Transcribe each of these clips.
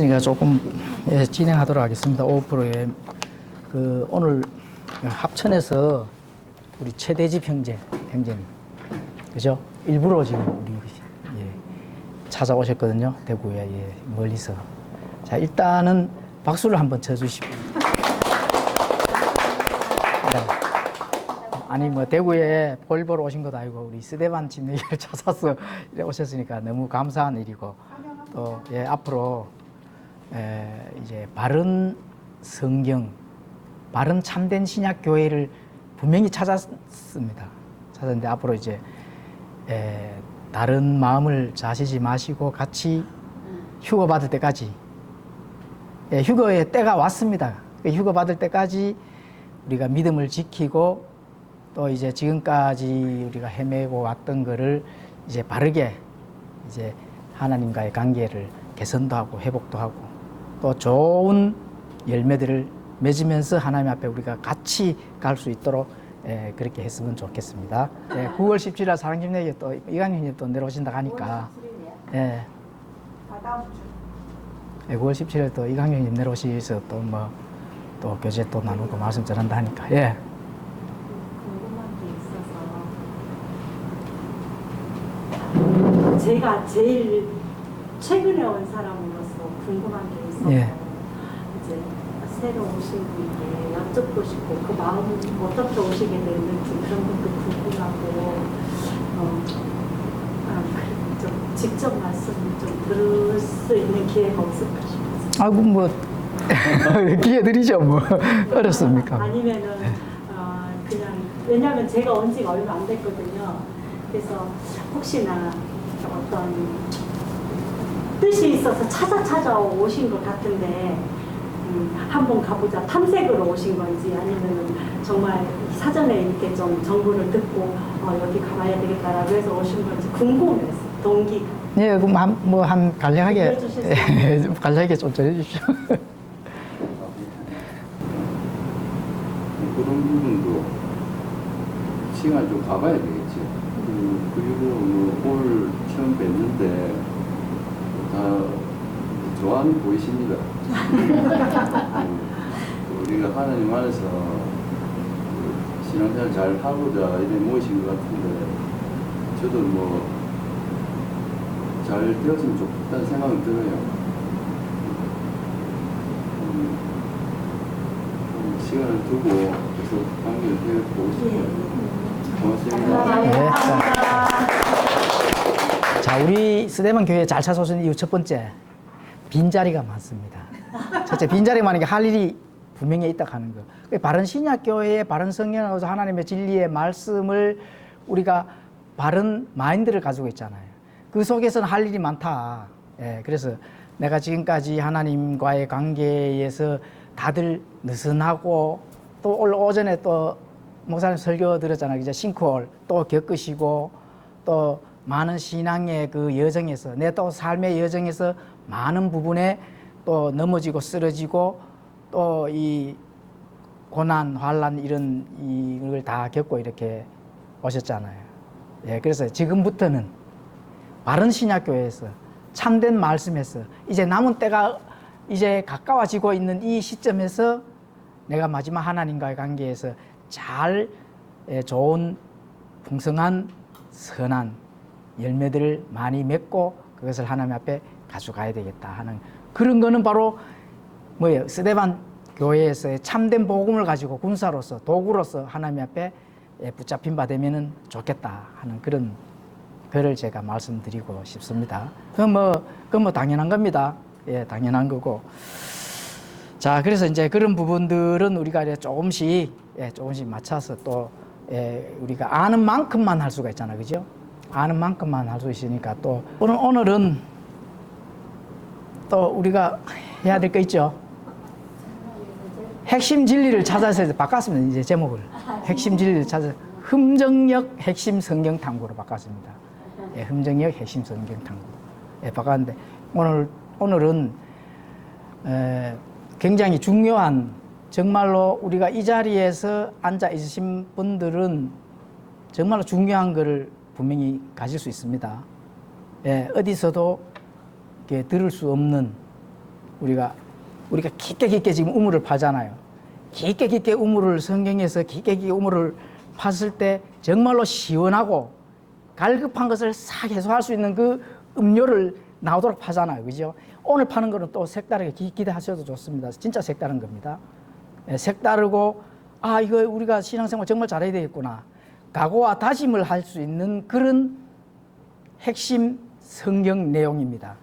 됐으니까 조금 진행하도록 하겠습니다. 오후 프로에 오늘 합천에서 우리 최대집 형제님, 그죠? 일부러 지금 우리 찾아오셨거든요. 대구에 멀리서. 자, 일단은 박수를 한번 쳐주시고. 아니 뭐 대구에 볼 보러 오신 것도 아니고 우리 스데반 집내기를 찾아서 오셨으니까 너무 감사한 일이고 또 앞으로 이제 바른 성경, 바른 참된 신약 교회를 분명히 찾았습니다. 찾았는데 앞으로 이제 다른 마음을 자시지 마시고 같이 휴거 받을 때까지 휴거의 때가 왔습니다. 휴거 받을 때까지 우리가 믿음을 지키고 또 이제 지금까지 우리가 헤매고 왔던 거를 이제 바르게 이제 하나님과의 관계를 개선도 하고 회복도 하고 또 좋은 열매들을 맺으면서 하나님 앞에 우리가 같이 갈 수 있도록 그렇게 했으면 좋겠습니다. 9월 17일 사랑집내기 또 이강윤이 또 내려오신다고 하니까 9월 17일 또 이강윤이 내려오셔서 또 뭐 또 교제 또 나누고 말씀 전한다 하니까 제가 제일 최근에 온 사람으로서 궁금한 게 있어서 이제 새로 오신 분께 여쭙고 싶고 그 마음이 어떻게 오시게 됐는지 그런 것도 궁금하고 좀 직접 말씀을 좀 들을 수 있는 기회가 없을까 싶어서. 아이고 뭐 기회 드리죠 뭐 어렵습니까? 아니면은 그냥 왜냐하면 제가 온 지가 얼마 안 됐거든요. 그래서 혹시나 어떤 뜻이 있어서 찾아오신 것 같은데 한번 가보자 탐색으로 오신 건지 아니면 정말 사전에 이렇게 좀 정보를 듣고 여기 가봐야 되겠다라고 해서 오신 건지 궁금해서 동기가. 네, 그럼 한 간략하게 간략하게 좀 전해주십시오. 그런 부분도 시간 좀 가봐야 되겠지. 그리고 올 처음 뵀는데 다 좋아하는 보이십니다. 우리가 하나님 안에서 신앙생활 잘 하고자 이래 모이신 것 같은데 저도 뭐 잘 되었으면 좋겠다는 생각이 들어요. 시간을 두고 계속 관계를 해보고 싶어요. 고맙습니다. 네, 자, 우리 스데반 교회에 잘 찾아오신 이유 첫 번째, 빈자리가 많습니다. 첫째, 빈자리가 많으니까 할 일이 분명히 있다 하는 거. 바른 신약 교회의 바른 성경을 하나님의 진리의 말씀을 우리가 바른 마인드를 가지고 있잖아요. 그 속에서는 할 일이 많다. 그래서 내가 지금까지 하나님과의 관계에서 다들 느슨하고 또 오늘 오전에 또 목사님 설교 들었잖아요. 이제 싱크홀 또 겪으시고 또 많은 신앙의 그 여정에서 내 또 삶의 여정에서 많은 부분에 또 넘어지고 쓰러지고 또 이 고난, 환란 이런 이걸 다 겪고 이렇게 오셨잖아요. 그래서 지금부터는 바른 신약교회에서 참된 말씀에서 이제 남은 때가 이제 가까워지고 있는 이 시점에서 내가 마지막 하나님과의 관계에서 잘 좋은 풍성한 선한 열매들을 많이 맺고 그것을 하나님 앞에 가져가야 되겠다 하는 그런 거는 바로 뭐예요? 스데반 교회에서의 참된 복음을 가지고 군사로서 도구로서 하나님 앞에 붙잡힌 바 되면은 좋겠다 하는 그런 글을 제가 말씀드리고 싶습니다. 그건 뭐 당연한 겁니다. 당연한 거고. 자, 그래서 이제 그런 부분들은 우리가 이제 조금씩 맞춰서 또 우리가 아는 만큼만 할 수가 있잖아요, 그죠? 아는 만큼만 할 수 있으니까 또 오늘은 또 우리가 해야 될 거 있죠. 핵심 진리를 찾아서 바꿨습니다. 이제 제목을 핵심 진리를 찾아 흠정역 핵심 성경 탐구로 바꿨습니다. 흠정역 핵심 성경 탐구 바꿨는데 오늘은 굉장히 중요한 정말로 우리가 이 자리에서 앉아 있으신 분들은 정말로 중요한 것을 분명히 가질 수 있습니다. 어디서도 들을 수 없는 우리가 깊게 지금 우물을 파잖아요. 깊게 우물을 성경에서 깊게 우물을 팠을 때 정말로 시원하고 갈급한 것을 싹 해소할 수 있는 그 음료를 나오도록 파잖아요. 그죠? 오늘 파는 거는 또 색다르게 기대하셔도 좋습니다. 진짜 색다른 겁니다. 예, 색다르고 아 이거 우리가 신앙생활 정말 잘해야 되겠구나. 각오와 다짐을 할 수 있는 그런 핵심 성경 내용입니다.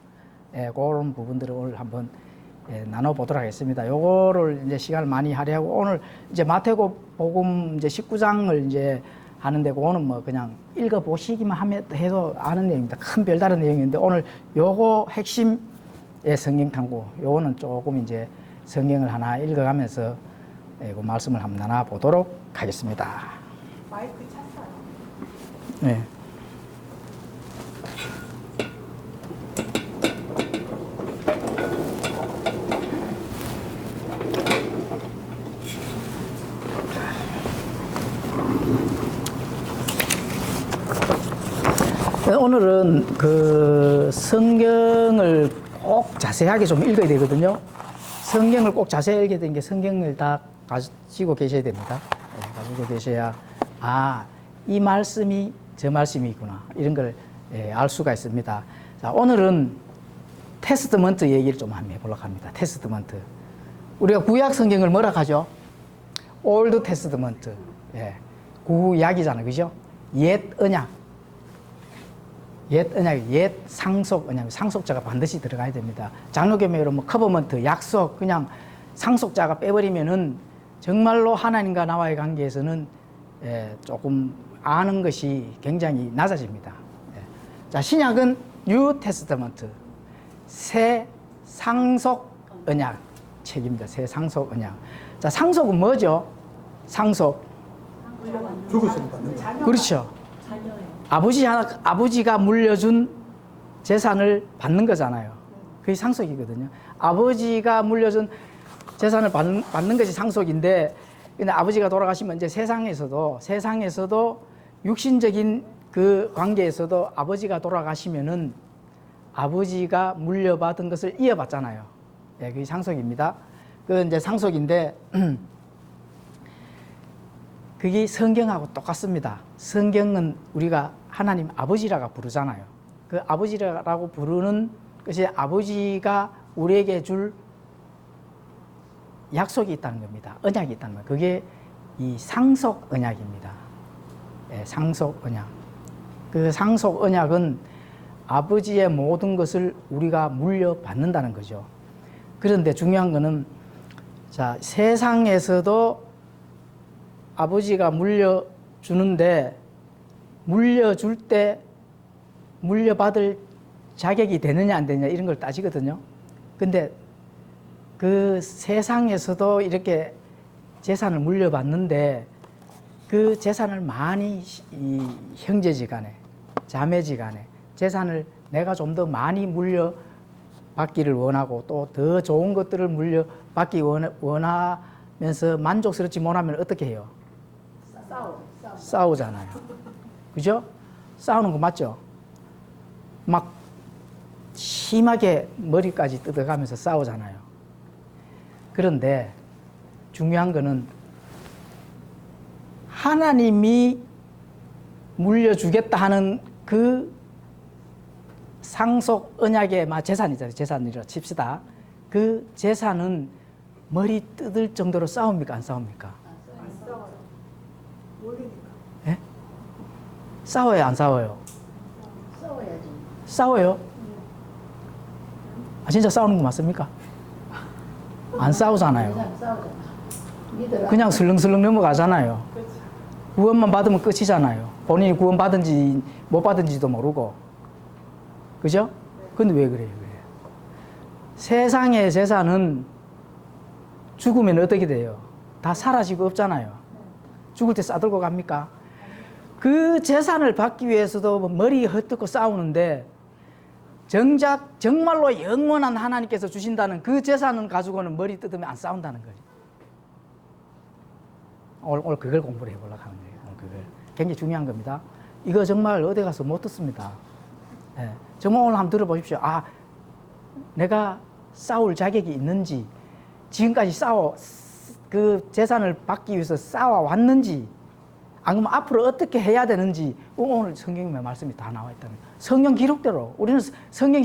예, 그런 부분들을 오늘 한번 나눠보도록 하겠습니다. 요거를 이제 시간을 많이 할애하고 오늘 이제 마태복음 이제 19장을 이제 하는데 그거는 뭐 그냥 읽어보시기만 해도 아는 내용입니다. 큰 별다른 내용인데 오늘 요거 핵심의 성경 탐구 요거는 조금 이제 성경을 하나 읽어가면서 그 말씀을 한번 나눠보도록 하겠습니다. 마이크 찼어요. 네. 오늘은 그 성경을 꼭 자세하게 좀 읽어야 되거든요. 성경을 꼭 자세히 읽어야 되는 게 성경을 다 가지고 계셔야 됩니다. 가지고 계셔야 이 말씀이 저 말씀이구나 이런 걸 알 수가 있습니다. 자, 오늘은 테스트먼트 얘기를 좀 한번 해보려고 합니다. 테스트먼트. 우리가 구약 성경을 뭐라 하죠? 올드 테스트먼트. 구약이잖아요. 그죠? 옛 언약. 옛 언약, 옛 상속 언약. 상속자가 반드시 들어가야 됩니다. 장로교회로 뭐 커버먼트, 약속, 그냥 상속자가 빼버리면은 정말로 하나님과 나와의 관계에서는 조금 아는 것이 굉장히 낮아집니다. 자, 신약은 뉴 테스트먼트, 새 상속 언약 책입니다. 새 상속 언약. 자, 상속은 뭐죠? 상속. 죽으시면 받는 거. 그렇죠. 자녀예요. 아버지가 물려준 재산을 받는 거잖아요. 그게 상속이거든요. 아버지가 물려준 재산을 받는 것이 상속인데, 근데 아버지가 돌아가시면 이제 세상에서도 육신적인 그 관계에서도 아버지가 돌아가시면은 아버지가 물려받은 것을 이어받잖아요. 그게 상속입니다. 그 이제 상속인데, 그게 성경하고 똑같습니다. 성경은 우리가 하나님 아버지라고 부르잖아요. 그 아버지라고 부르는 것이 아버지가 우리에게 줄 약속이 있다는 겁니다. 언약이 있다는 거예요. 그게 이 상속 언약입니다. 상속 언약. 그 상속 언약은 아버지의 모든 것을 우리가 물려받는다는 거죠. 그런데 중요한 거는 자, 세상에서도 아버지가 물려주는데 물려줄 때 물려받을 자격이 되느냐 안 되느냐 이런 걸 따지거든요. 근데 그 세상에서도 이렇게 재산을 물려받는데 그 재산을 많이 이 형제지간에 자매지간에 재산을 내가 좀 더 많이 물려받기를 원하고 또 더 좋은 것들을 물려받기 원하면서 만족스럽지 못하면 어떻게 해요? 싸우잖아요. 그죠? 싸우는 거 맞죠? 막 심하게 머리까지 뜯어가면서 싸우잖아요. 그런데 중요한 거는 하나님이 물려주겠다 하는 그 상속 언약의 재산이잖아요. 재산이라 칩시다. 그 재산은 머리 뜯을 정도로 싸웁니까? 안 싸웁니까? 안 싸워요. 모르니까. 예? 싸워요? 안 싸워요? 싸워야지. 싸워요? 진짜 싸우는 거 맞습니까? 안 싸우잖아요. 그냥 싸우잖아. 믿어라. 그냥 슬렁슬렁 넘어가잖아요. 구원만 받으면 끝이잖아요. 본인이 구원 받은지 못 받은지도 모르고. 그죠? 근데 왜 그래요? 세상의 재산은 죽으면 어떻게 돼요? 다 사라지고 없잖아요. 죽을 때 싸들고 갑니까? 그 재산을 받기 위해서도 머리 헛뜯고 싸우는데 정작 정말로 영원한 하나님께서 주신다는 그 재산을 가지고는 머리 뜯으면 안 싸운다는 거죠. 오늘 그걸 공부를 해보려고 하는 거예요. 그걸. 굉장히 중요한 겁니다. 이거 정말 어디 가서 못 듣습니다. 정말 오늘 한번 들어보십시오. 내가 싸울 자격이 있는지, 지금까지 그 재산을 받기 위해서 싸워왔는지, 아니면 앞으로 어떻게 해야 되는지 오늘 성경의 말씀이 다 나와 있다는 거예요. 성경 기록대로 우리는 성경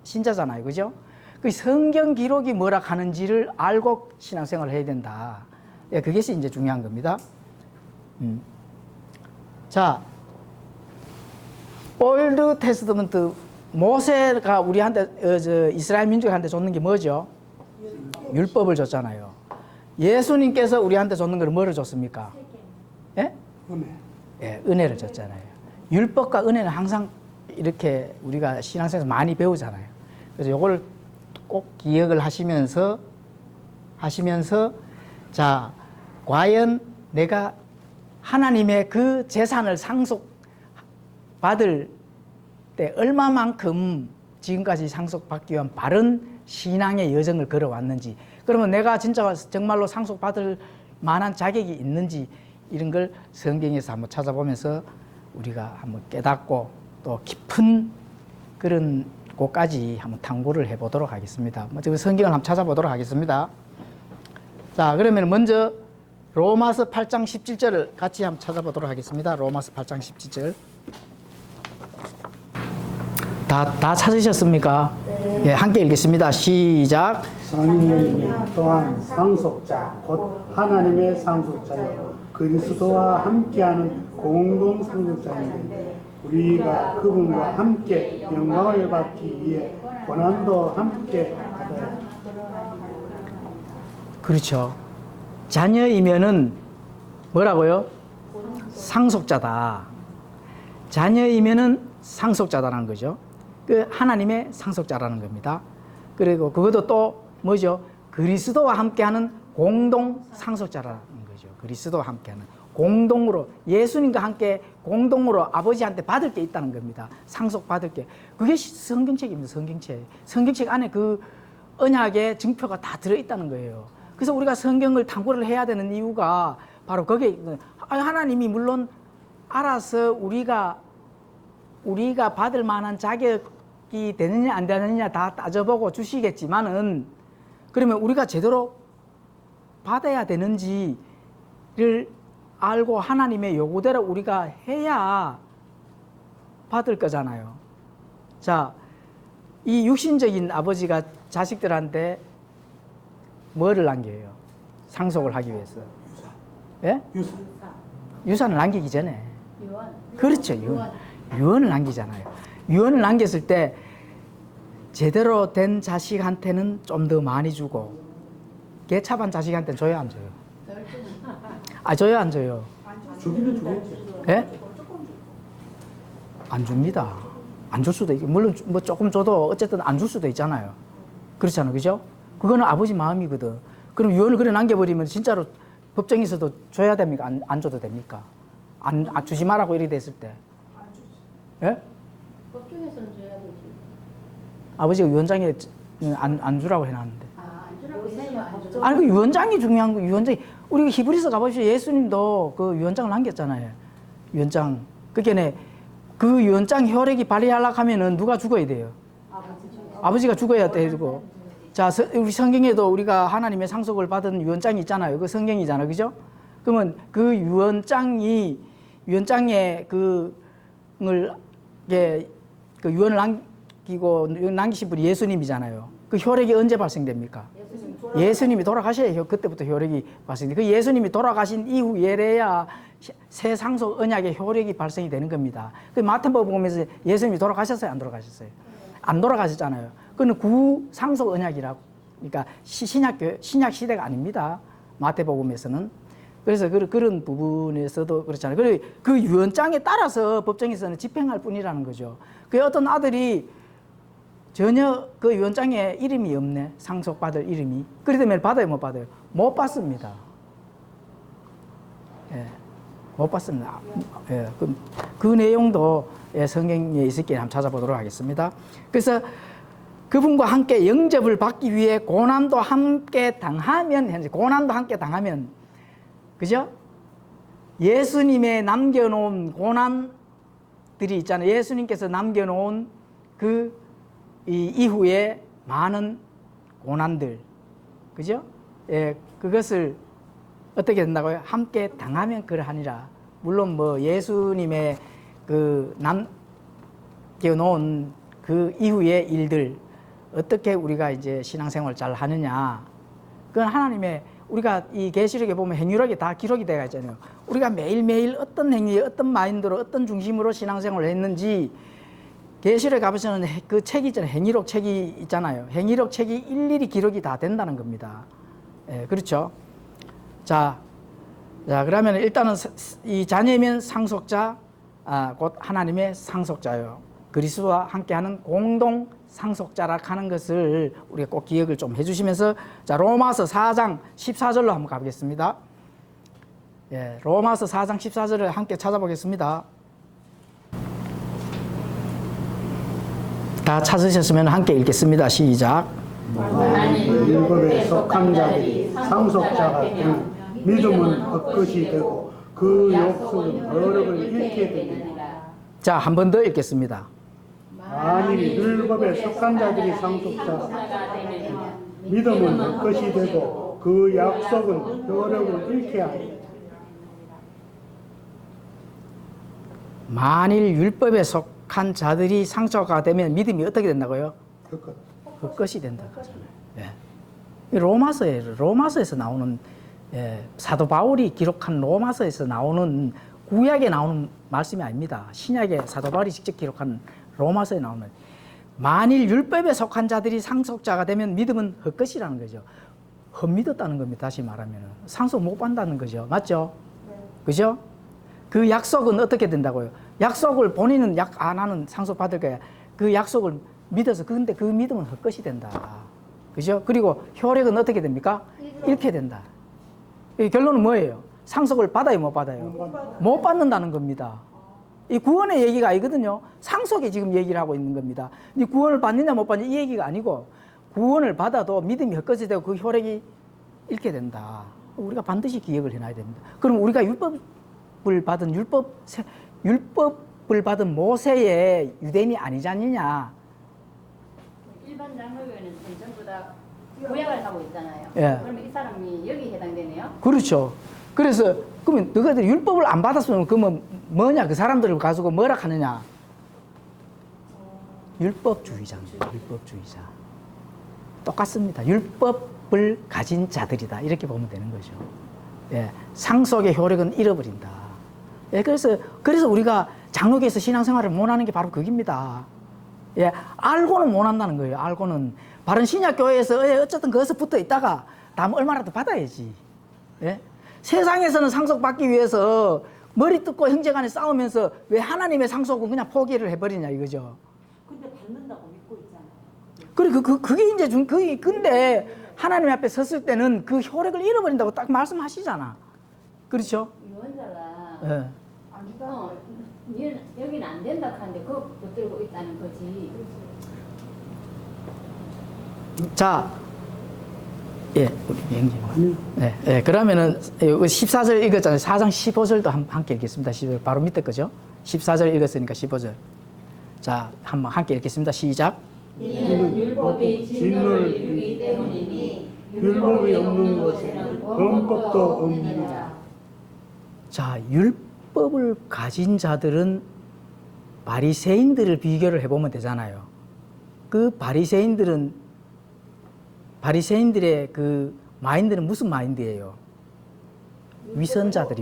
신자잖아요, 그죠? 그 성경 기록이 뭐라 하는지를 알고 신앙생활을 해야 된다. 예, 그것이 이제 중요한 겁니다. 자, 올드 테스트먼트 모세가 우리한테 이스라엘 민족한테 줬는 게 뭐죠? 율법을 줬잖아요. 예수님께서 우리한테 줬는 걸 뭐를 줬습니까? 예? 은혜. 예, 은혜를 줬잖아요. 율법과 은혜는 항상 이렇게 우리가 신앙생활에서 많이 배우잖아요. 그래서 이걸 꼭 기억을 하시면서 자, 과연 내가 하나님의 그 재산을 상속받을 때 얼마만큼 지금까지 상속받기 위한 바른 신앙의 여정을 걸어왔는지, 그러면 내가 진짜 정말로 상속받을 만한 자격이 있는지, 이런 걸 성경에서 한번 찾아보면서 우리가 한번 깨닫고 또 깊은 그런 곳까지 한번 탐구를 해보도록 하겠습니다. 먼저 성경을 한번 찾아보도록 하겠습니다. 자, 그러면 먼저 로마서 8장 17절을 같이 한번 찾아보도록 하겠습니다. 로마서 8장 17절. 다 찾으셨습니까? 네. 예, 함께 읽겠습니다. 시작. 성령님 또한 상속자 곧 하나님의 상속자여 그리스도와 함께하는 공동 상속자인데 우리가 그분과 함께 영광을 받기 위해 고난도 함께 받아야. 그렇죠. 자녀이면은 뭐라고요? 상속자다. 자녀이면은 상속자다라는 거죠. 그 하나님의 상속자라는 겁니다. 그리고 그것도 또 뭐죠? 그리스도와 함께하는 공동 상속자라는 거죠. 그리스도와 함께하는 공동으로 예수님과 함께 공동으로 아버지한테 받을 게 있다는 겁니다. 상속받을 게. 그게 성경책입니다. 성경책. 성경책 안에 그 언약의 증표가 다 들어있다는 거예요. 그래서 우리가 성경을 탐구를 해야 되는 이유가 바로 거기에 있는, 하나님이 알아서 우리가 받을 만한 자격이 되느냐 안 되느냐 다 따져보고 주시겠지만은, 그러면 우리가 제대로 받아야 되는지를 알고 하나님의 요구대로 우리가 해야 받을 거잖아요. 자, 이 육신적인 아버지가 자식들한테 뭐를 남겨요? 상속을 하기 위해서. 예? 유산을 남기기 전에. 그렇죠. 유언을 남기잖아요. 유언을 남겼을 때 제대로 된 자식한테는 좀 더 많이 주고 개차반 자식한테는 줘야 안 줘요? 줘야 안 줘요? 주기는 주겠지. 예? 안 줍니다. 안 줄 수도 있고, 물론 뭐 조금 줘도 어쨌든 안 줄 수도 있잖아요. 그렇잖아요. 그죠? 그거는 아버지 마음이거든. 그럼 유언을 그래 남겨버리면 진짜로 법정에서도 줘야 됩니까? 안 줘도 됩니까? 안 주지 말라고 이렇게 됐을 때. 예? 법정에서는 줘야 되지. 아버지가 유언장에 안 주라고 해놨는데. 안 주라고 했으면 안 줘. 아니, 그 유언장이 중요한 거, 유언장이. 우리가 히브리서 가보시죠. 예수님도 그 유언장을 남겼잖아요. 유언장. 그게 그 유언장 효력이 발휘하려고 하면은 누가 죽어야 돼요? 아버지가 죽어야 되고. 자, 우리 성경에도 우리가 하나님의 상속을 받은 유언장이 있잖아요. 그 성경이잖아요. 그죠? 그러면 그 유언장에 그 유언을 남기신 분이 예수님이잖아요. 그 효력이 언제 발생됩니까? 예수님이 돌아가셔야 그때부터 효력이 발생돼요. 그 예수님이 돌아가신 이후에야 새 상속 언약의 효력이 발생이 되는 겁니다. 그 마태복음 보면서 예수님이 돌아가셨어요? 안 돌아가셨어요? 안 돌아가셨잖아요. 그건 구상속 언약이라고. 그러니까 신약 시대가 아닙니다. 마태복음에서는. 그래서 그런 부분에서도 그렇잖아요. 그리고 그 유언장에 따라서 법정에서는 집행할 뿐이라는 거죠. 그 어떤 아들이 전혀 그 유언장에 이름이 없네. 상속받을 이름이. 그렇기 때문에 받아요, 못 받아요? 못 받습니다. 예, 못 받습니다. 예, 그 내용도 성경에 있을 게 한번 찾아보도록 하겠습니다. 그래서 그분과 함께 영접을 받기 위해 고난도 함께 당하면, 그죠? 예수님의 남겨놓은 고난들이 있잖아요. 예수님께서 남겨놓은 이 이후에 많은 고난들, 그죠? 예, 그것을 어떻게 된다고요? 함께 당하면 그러하니라. 물론 뭐 예수님의 그 남겨놓은 그 이후의 일들, 어떻게 우리가 이제 신앙생활 잘 하느냐. 그건 하나님의, 우리가 이 계시록에 보면 행위록이 다 기록이 되어 있잖아요. 우리가 매일매일 어떤 행위에 어떤 마인드로 어떤 중심으로 신앙생활을 했는지 계시록에 가보시면 그 책이 있잖아요. 행위록 책이 있잖아요. 행위록 책이 일일이 기록이 다 된다는 겁니다. 예, 그렇죠. 자, 그러면 일단은 이 자녀면 상속자, 곧 하나님의 상속자요. 그리스도와 함께하는 공동 상속자라 하는 것을 우리가 꼭 기억을 좀 해주시면서, 자, 로마서 4장 14절로 한번 가보겠습니다. 예, 로마서 4장 14절을 함께 찾아보겠습니다. 다 찾으셨으면 함께 읽겠습니다. 시작. 율법에 속한 자들이 상속자가 되면 믿음은 헛것이 되고 그 약속은 어력을 잃게 됩니다. 자, 한 번 더 읽겠습니다. 만일 율법에 속한 자들이 상속자가 되면 믿음은 헛것이 되고 그 약속은 어력을 잃게 합니다. 만일 율법에 속한 자들이 상속자가 되면 믿음이 어떻게 된다고요? 헛것이 된다. 예. 로마서에서 나오는, 예, 사도 바울이 기록한 로마서에서 나오는, 구약에 나오는 말씀이 아닙니다. 신약에 사도 바울이 직접 기록한 로마서에 나오는, 만일 율법에 속한 자들이 상속자가 되면 믿음은 헛것이라는 거죠. 헛믿었다는 겁니다. 다시 말하면 상속 못 받는다는 거죠. 맞죠? 그죠? 그 약속은 어떻게 된다고요? 약속을 본인은 나는 상속 받을 거야. 그 약속을 믿어서, 근데 그 믿음은 헛것이 된다. 그죠? 그리고 효력은 어떻게 됩니까? 잃게 된다. 이 결론은 뭐예요? 상속을 받아요, 못 받아요? 못 받는다는 겁니다. 이 구원의 얘기가 아니거든요. 상속에 지금 얘기를 하고 있는 겁니다. 이 구원을 받느냐 못 받느냐 이 얘기가 아니고, 구원을 받아도 믿음이 헛것이 되고 그 효력이 잃게 된다. 우리가 반드시 기억을 해놔야 됩니다. 그럼 우리가 율법을 받은 모세의 유대인이 아니지 않느냐? 일반 장로교회는 전부 다 구약을 하고 있잖아요. 예. 그러면 이 사람이 여기 해당되네요. 그렇죠. 그래서 그러면 너희들 율법을 안 받았으면 그러면 뭐냐? 그 사람들을 가지고 뭐라 하느냐? 율법주의자입니다. 율법주의자. 똑같습니다. 율법을 가진 자들이다. 이렇게 보면 되는 거죠. 예. 상속의 효력은 잃어버린다. 예. 그래서 우리가 장로교에서 신앙생활을 못하는 게 바로 그겁니다. 예. 알고는 못한다는 거예요. 알고는. 바른 신약교회에서 어쨌든 거기서 붙어 있다가 다음 얼마라도 받아야지. 예? 세상에서는 상속받기 위해서 머리 뜯고 형제간에 싸우면서 왜 하나님의 상속은 그냥 포기를 해버리냐 이거죠. 근데 받는다고 믿고 있잖아요. 그게 이제 근데 하나님 앞에 섰을 때는 그 효력을 잃어버린다고 딱 말씀하시잖아. 그렇죠? 유언자가 예. 여기는 안 된다 하는데 그거 붙들고 있다는 거지. 자, 예, 우리 영님. 예, 그러면은 14절 읽었잖아요. 4장 15절도 함께 읽겠습니다. 15절 바로 밑에 거죠. 14절 읽었으니까 15절. 자, 한번 함께 읽겠습니다. 시작. 이는 율법이 진노를 이루기 때문이니 율법이 없는 것에는 범법도 없느니라. 자, 율법을 가진 자들은 바리새인들을 비교를 해보면 되잖아요. 그 바리새인들의 그 마인드는 무슨 마인드예요? 위선자들.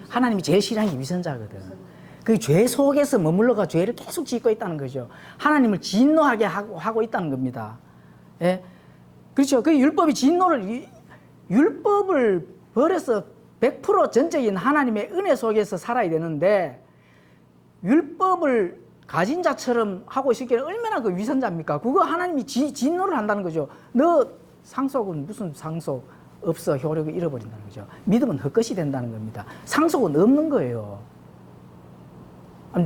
하나님이 제일 싫어하는 게 위선자거든. 그 죄 속에서 머물러가 죄를 계속 짓고 있다는 거죠. 하나님을 진노하게 하고 있다는 겁니다. 예? 그렇죠. 그 율법을 버려서 100% 전적인 하나님의 은혜 속에서 살아야 되는데, 율법을 가진 자처럼 하고 있기에 얼마나 그 위선자입니까? 그거 하나님이 진노를 한다는 거죠. 너 상속은 무슨 상속 없어, 효력을 잃어버린다는 거죠. 믿음은 헛것이 된다는 겁니다. 상속은 없는 거예요.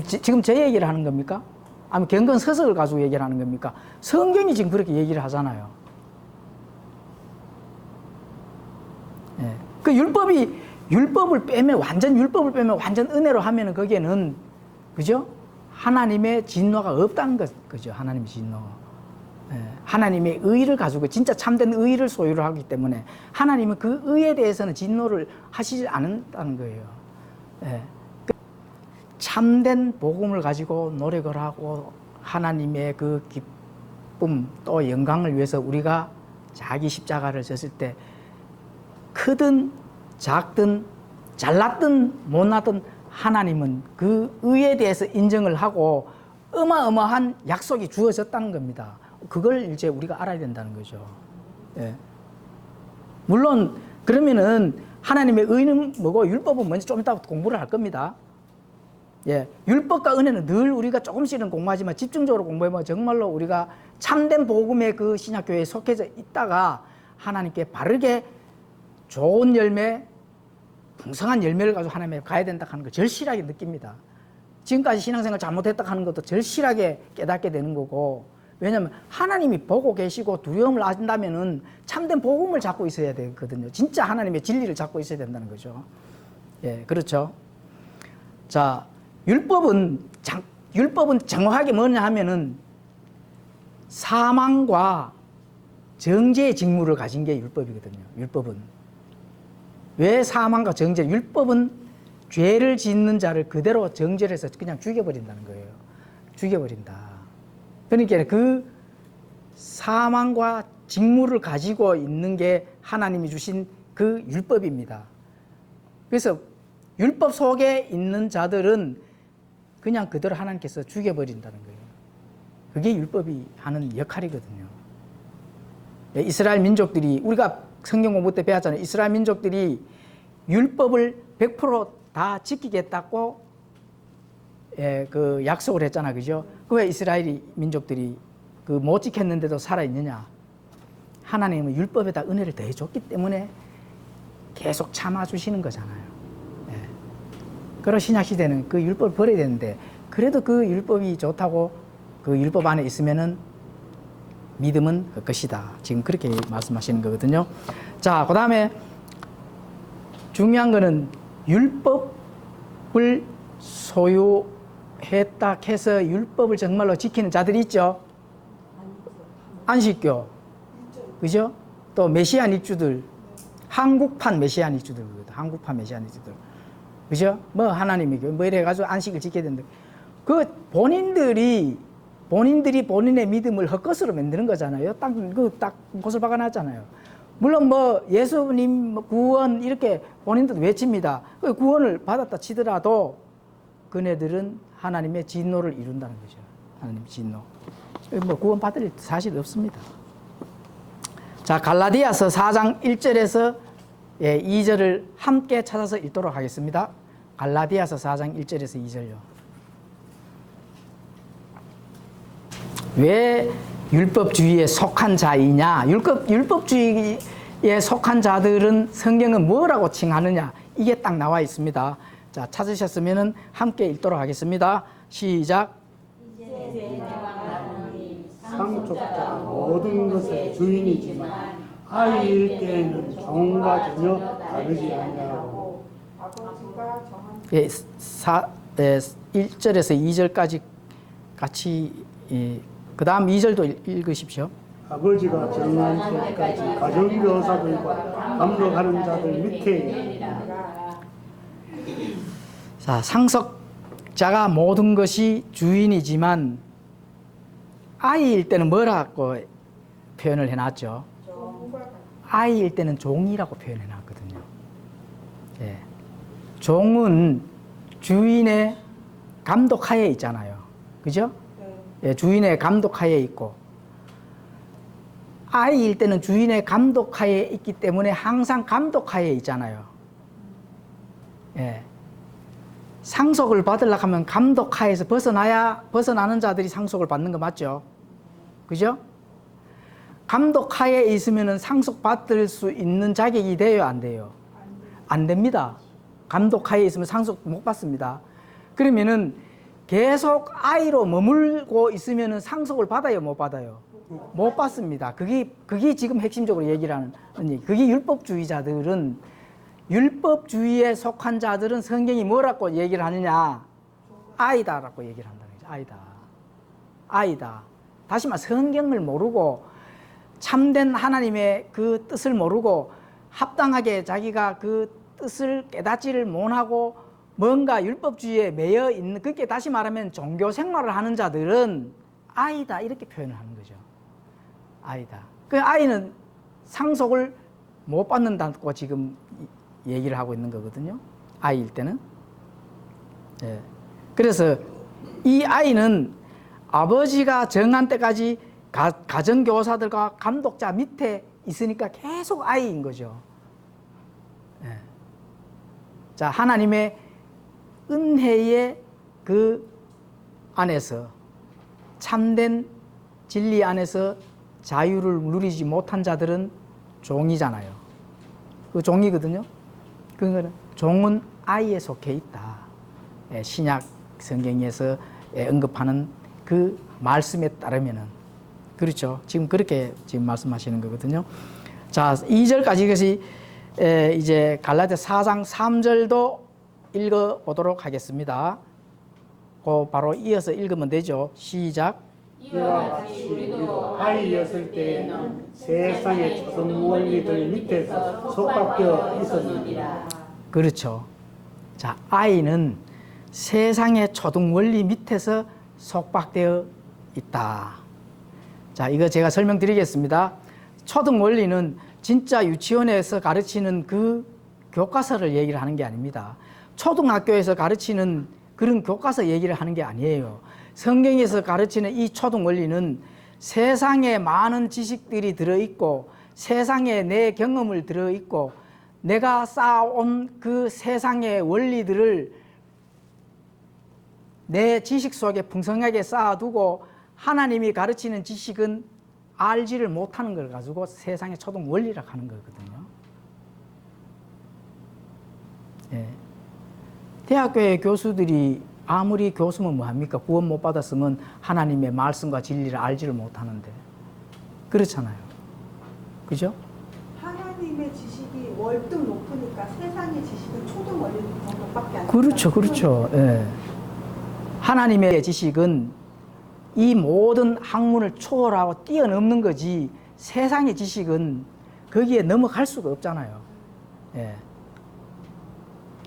지금 제 얘기를 하는 겁니까? 아니면 경건서석을 가지고 얘기를 하는 겁니까? 성경이 지금 그렇게 얘기를 하잖아요. 예. 그 율법을 빼면 완전 은혜로 하면은 거기에는, 그죠? 하나님의 진노가 없다는 거죠. 하나님의 진노. 하나님의 의를 가지고 진짜 참된 의를 소유를 하기 때문에 하나님은 그 의에 대해서는 진노를 하시지 않는다는 거예요. 예. 참된 복음을 가지고 노력을 하고 하나님의 그 기쁨 또 영광을 위해서 우리가 자기 십자가를 졌을 때 크든 작든 잘났든 못났든 하나님은 그 의에 대해서 인정을 하고 어마어마한 약속이 주어졌다는 겁니다. 그걸 이제 우리가 알아야 된다는 거죠. 예. 물론 그러면은 하나님의 의는 뭐고 율법은 먼저 좀 이따 공부를 할 겁니다. 예. 율법과 은혜는 늘 우리가 조금씩은 공부하지만 집중적으로 공부해보면 정말로 우리가 참된 복음의 그 신약교회에 속해져 있다가 하나님께 바르게 좋은 열매, 풍성한 열매를 가지고 하나님께 가야 된다 하는 걸 절실하게 느낍니다. 지금까지 신앙생활 잘못했다 하는 것도 절실하게 깨닫게 되는 거고, 왜냐하면 하나님이 보고 계시고 두려움을 아신다면은 참된 복음을 잡고 있어야 되거든요. 진짜 하나님의 진리를 잡고 있어야 된다는 거죠. 예, 그렇죠. 자, 율법은 정확하게 뭐냐 하면은 사망과 정죄의 직무를 가진 게 율법이거든요. 율법은. 왜 사망과 정죄? 율법은 죄를 짓는 자를 그대로 정죄를 해서 그냥 죽여버린다는 거예요. 죽여버린다. 그러니까 그 사망과 직무를 가지고 있는 게 하나님이 주신 그 율법입니다. 그래서 율법 속에 있는 자들은 그냥 그대로 하나님께서 죽여버린다는 거예요. 그게 율법이 하는 역할이거든요. 이스라엘 민족들이, 우리가 성경 공부 때 배웠잖아요. 이스라엘 민족들이 율법을 100% 다 지키겠다고 그 약속을 했잖아, 그죠? 왜 이스라엘 민족들이 그 못 지켰는데도 살아있느냐? 하나님은 율법에다 은혜를 더해줬기 때문에 계속 참아주시는 거잖아요. 예. 그런 신약 시대는 그 율법을 버려야 되는데, 그래도 그 율법이 좋다고 그 율법 안에 있으면은 믿음은 그 것이다. 지금 그렇게 말씀하시는 거거든요. 자, 그 다음에 중요한 거는 율법을 소유했다 해서 율법을 정말로 지키는 자들이 있죠. 안식교, 그죠? 또 메시안 입주들, 한국판 메시안 입주들, 한국판 메시안 입주들, 그죠? 뭐 하나님이 뭐 이래가지고 안식을 지켜야 된다. 그 본인들이 본인의 믿음을 헛것으로 만드는 거잖아요. 딱 것을 박아놨잖아요. 물론 뭐 예수님 구원 이렇게 본인들도 외칩니다. 그 구원을 받았다 치더라도 그네들은 하나님의 진노를 이룬다는 거죠. 하나님 진노. 뭐 구원 받을 사실 없습니다. 자, 갈라디아서 4장 1절에서 2절을 함께 찾아서 읽도록 하겠습니다. 갈라디아서 4장 1절에서 2절요. 왜 율법주의에 속한 자이냐? 율법주의에 속한 자들은 성경은 뭐라고 칭하느냐? 이게 딱 나와 있습니다. 자, 찾으셨으면 함께 읽도록 하겠습니다. 시작. 상속자 모든 것의 주인이지만 아이일 때에는 종과 전혀 다르지 아니하고. 1절에서 2절까지 같이 그 다음 2절도 읽으십시오. 아버지가 정한 때까지 가정교사들과 감독하는 자들 밑에. 자, 상속자가 모든 것이 주인이지만 아이일 때는 뭐라고 표현을 해놨죠? 아이일 때는 종이라고 표현해놨거든요. 예. 종은 주인의 감독하에 있잖아요. 그죠? 예, 주인의 감독하에 있고, 아이일 때는 주인의 감독하에 있기 때문에 항상 감독하에 있잖아요. 예. 상속을 받으려고 하면 감독하에서 벗어나는 자들이 상속을 받는 거 맞죠? 그죠? 감독하에 있으면 상속받을 수 있는 자격이 돼요, 안 돼요? 안 됩니다. 감독하에 있으면 상속 못 받습니다. 그러면은 계속 아이로 머물고 있으면 상속을 받아요, 못 받아요? 못 받습니다. 그게 지금 핵심적으로 얘기를 하는 얘기. 그게 율법주의자들은, 율법주의에 속한 자들은 성경이 뭐라고 얘기를 하느냐? 아이다라고 얘기를 한다는 거죠. 아이다. 다시 말해 성경을 모르고 참된 하나님의 그 뜻을 모르고 합당하게 자기가 그 뜻을 깨닫지를 못하고 뭔가 율법주의에 매여 있는, 그게 다시 말하면 종교 생활을 하는 자들은 아이다 이렇게 표현을 하는 거죠. 아이다. 그 아이는 상속을 못 받는다고 지금 얘기를 하고 있는 거거든요. 아이일 때는. 예. 그래서 이 아이는 아버지가 정한 때까지 가정교사들과 감독자 밑에 있으니까 계속 아이인 거죠. 예. 자, 하나님의 은혜의 그 안에서, 참된 진리 안에서 자유를 누리지 못한 자들은 종이잖아요. 그 종이거든요. 그거는 종은 아이에 속해 있다. 예, 신약 성경에서 언급하는 그 말씀에 따르면은 그렇죠. 지금 그렇게 지금 말씀하시는 거거든요. 자, 2절까지 이것이 이제 갈라디아 4장 3절도 읽어보도록 하겠습니다. 그 바로 이어서 읽으면 되죠. 시작. 이와 같이 우리도 아이였을 때에는 세상의 초등 원리들 밑에서 속박되어 있었느니라. 그렇죠. 자, 아이는 세상의 초등 원리 밑에서 속박되어 있다. 자, 이거 제가 설명드리겠습니다. 초등 원리는 진짜 유치원에서 가르치는 그 교과서를 얘기를 하는 게 아닙니다. 초등학교에서 가르치는 그런 교과서 얘기를 하는 게 아니에요. 성경에서 가르치는 이 초등 원리는 세상에 많은 지식들이 들어있고 세상에 내 경험을 들어있고 내가 쌓아온 그 세상의 원리들을 내 지식 속에 풍성하게 쌓아두고 하나님이 가르치는 지식은 알지를 못하는 걸 가지고 세상의 초등 원리라고 하는 거거든요. 예. 대학교의 교수들이 아무리 교수면 뭐합니까? 구원 못 받았으면 하나님의 말씀과 진리를 알지를 못하는데 그렇잖아요. 그죠? 하나님의 지식이 월등 높으니까 세상의 지식은 초등 원리 정도밖에 안 그렇죠, 그렇죠. 예. 하나님의 지식은 이 모든 학문을 초월하고 뛰어넘는 거지 세상의 지식은 거기에 넘어갈 수가 없잖아요. 예.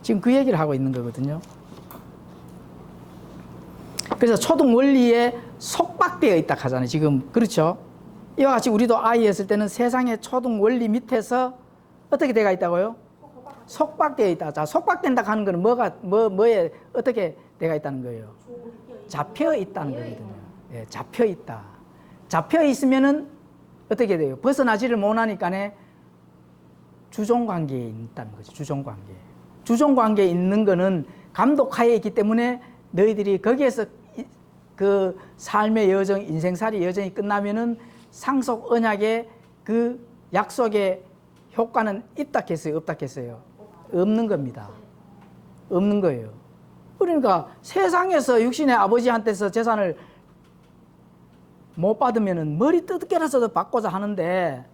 지금 그 얘기를 하고 있는 거거든요. 그래서 초등 원리에 속박되어 있다 하잖아요. 지금 그렇죠? 이와 같이 우리도 아이였을 때는 세상의 초등 원리 밑에서 어떻게 되어 있다고요? 속박되어 있다. 자, 속박된다 하는 거는 뭐에 어떻게 되어 있다는 거예요? 잡혀 있다는 거거든요. 예, 잡혀 있다. 잡혀 있으면은 어떻게 돼요? 벗어나지를 못하니까네 주종 관계에 있다는 거죠. 주종 관계. 주종 관계에 있는 거는 감독하에 있기 때문에 너희들이 거기에서 그 삶의 여정, 인생살이 여정이 끝나면은 상속 언약의 그 약속의 효과는 있다 했어요? 없다 했어요? 없는 겁니다. 없는 거예요. 그러니까 세상에서 육신의 아버지한테서 재산을 못 받으면은 머리 뜯겨라서도 받고자 하는데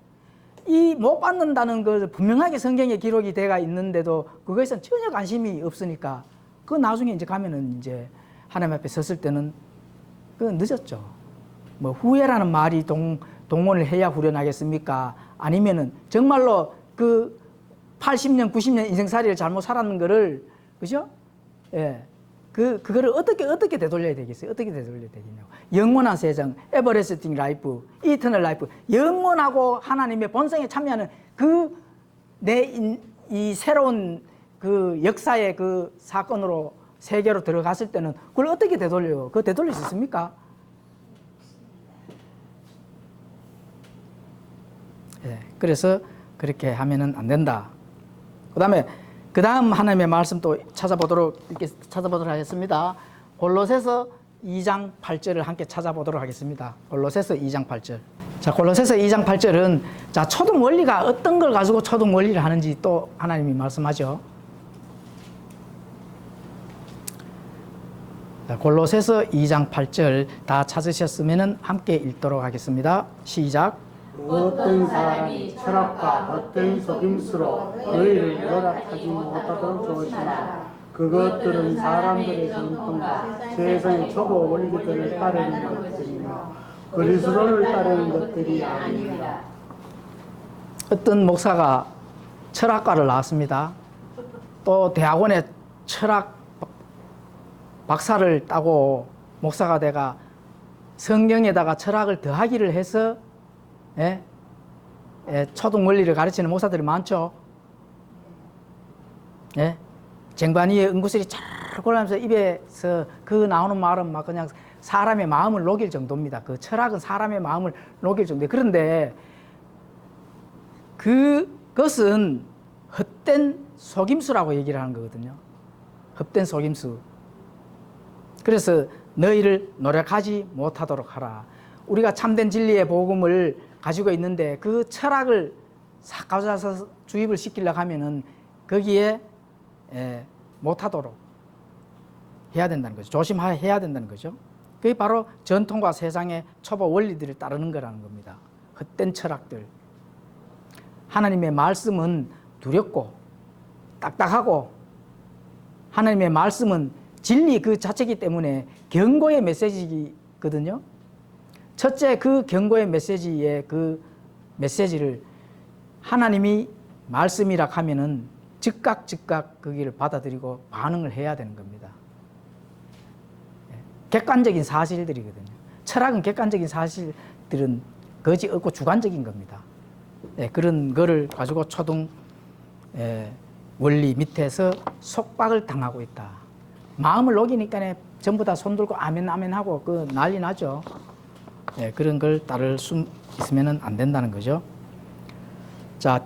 이 못 받는다는 걸 분명하게 성경에 기록이 되어 있는데도 그것에는 전혀 관심이 없으니까 그 나중에 이제 가면은 이제 하나님 앞에 섰을 때는 그건 늦었죠. 뭐 후회라는 말이 동원을 해야 후련하겠습니까? 아니면은 정말로 그 80년, 90년 인생살이를 잘못 살았는 거를, 그죠? 예. 그거를 어떻게 되돌려야 되겠어요? 어떻게 되돌려야 되겠냐고. 영원한 세상, 에버레스팅 라이프, 이터널 라이프, 영원하고 하나님의 본성에 참여하는 이 새로운 그 역사의 그 사건으로 세계로 들어갔을 때는 그걸 어떻게 되돌려요? 그거 되돌릴 수 있습니까? 예. 그래서 그렇게 하면은 안 된다. 그 다음 하나님의 말씀 또 찾아보도록 하겠습니다. 골로새서 2장 8절을 함께 찾아보도록 하겠습니다. 골로새서 2장 8절. 자, 골로새서 2장 8절은 자, 초등 원리가 어떤 걸 가지고 초등 원리를 하는지 또 하나님이 말씀하죠. 자, 골로새서 2장 8절 다 찾으셨으면 함께 읽도록 하겠습니다. 시작. 어떤 사람이 철학과 어떤 속임수로 너희를 연락하지 못하도록 조심하라. 그것들은 사람들의 전통과 세상의 초보 원리들을 따르는 것들이며 그리스도를 따르는 것들이 아닙니다. 어떤 목사가 철학과를 나왔습니다. 또 대학원에 철학 박사를 따고 목사가 돼가 성경에다가 철학을 더하기를 해서 초등 원리를 가르치는 목사들이 많죠. 쟁반 위에 은구슬이 잘 골라면서 입에서 그 나오는 말은 막 그냥 사람의 마음을 녹일 정도입니다. 그 철학은 사람의 마음을 녹일 정도. 그런데 그것은 헛된 속임수라고 얘기를 하는 거거든요. 헛된 속임수. 그래서 너희를 노력하지 못하도록 하라. 우리가 참된 진리의 복음을 가지고 있는데 그 철학을 싹 가져와서 주입을 시키려고 하면은 거기에 못하도록 해야 된다는 거죠. 조심해야 된다는 거죠. 그게 바로 전통과 세상의 초보 원리들을 따르는 거라는 겁니다. 헛된 철학들. 하나님의 말씀은 두렵고 딱딱하고 하나님의 말씀은 진리 그 자체이기 때문에 경고의 메시지거든요. 첫째, 그 경고의 메시지의 그 메시지를 하나님이 말씀이라 하면은 즉각 거기를 받아들이고 반응을 해야 되는 겁니다. 객관적인 사실들이거든요. 철학은 객관적인 사실들은 거지 없고 주관적인 겁니다. 그런 거를 가지고 초등 원리 밑에서 속박을 당하고 있다. 마음을 녹이니까 전부 다 손들고 아멘 하고 그 난리 나죠. 그런 걸 따를 수 있으면 안 된다는 거죠. 자,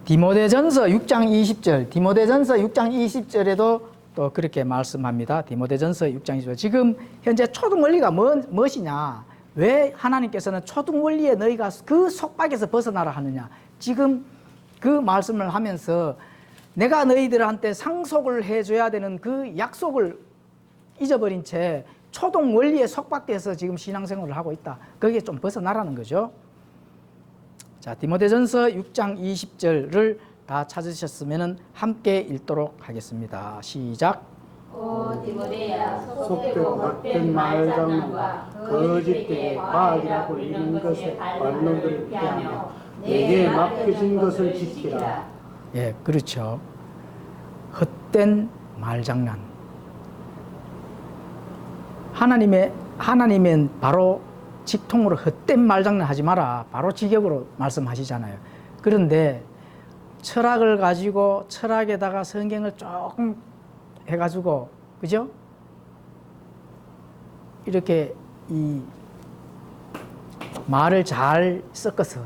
디모데전서 6장 20절, 디모데전서 6장 20절에도 또 그렇게 말씀합니다. 디모데전서 6장 20절. 지금 현재 초등 원리가 무엇이냐? 왜 하나님께서는 초등 원리에 너희가 그 속박에서 벗어나라 하느냐? 지금 그 말씀을 하면서 내가 너희들한테 상속을 해줘야 되는 그 약속을 잊어버린 채 초등 원리에 속박돼서 지금 신앙생활을 하고 있다. 거기에 좀 벗어나라는 거죠. 자, 디모데전서 6장 20절을 다 찾으셨으면 함께 읽도록 하겠습니다. 시작. 오 디모데야, 속되고 헛된 말장난과 거짓되게 과학이라 불리는 것에 반론들을 피하며 내게 맡겨진 것을 지키라. 예, 그렇죠. 헛된 말장난. 하나님은 바로 직통으로 헛된 말장난 하지 마라. 바로 직역으로 말씀하시잖아요. 그런데 철학을 가지고 철학에다가 성경을 조금 해가지고, 그죠? 이렇게 이 말을 잘 섞어서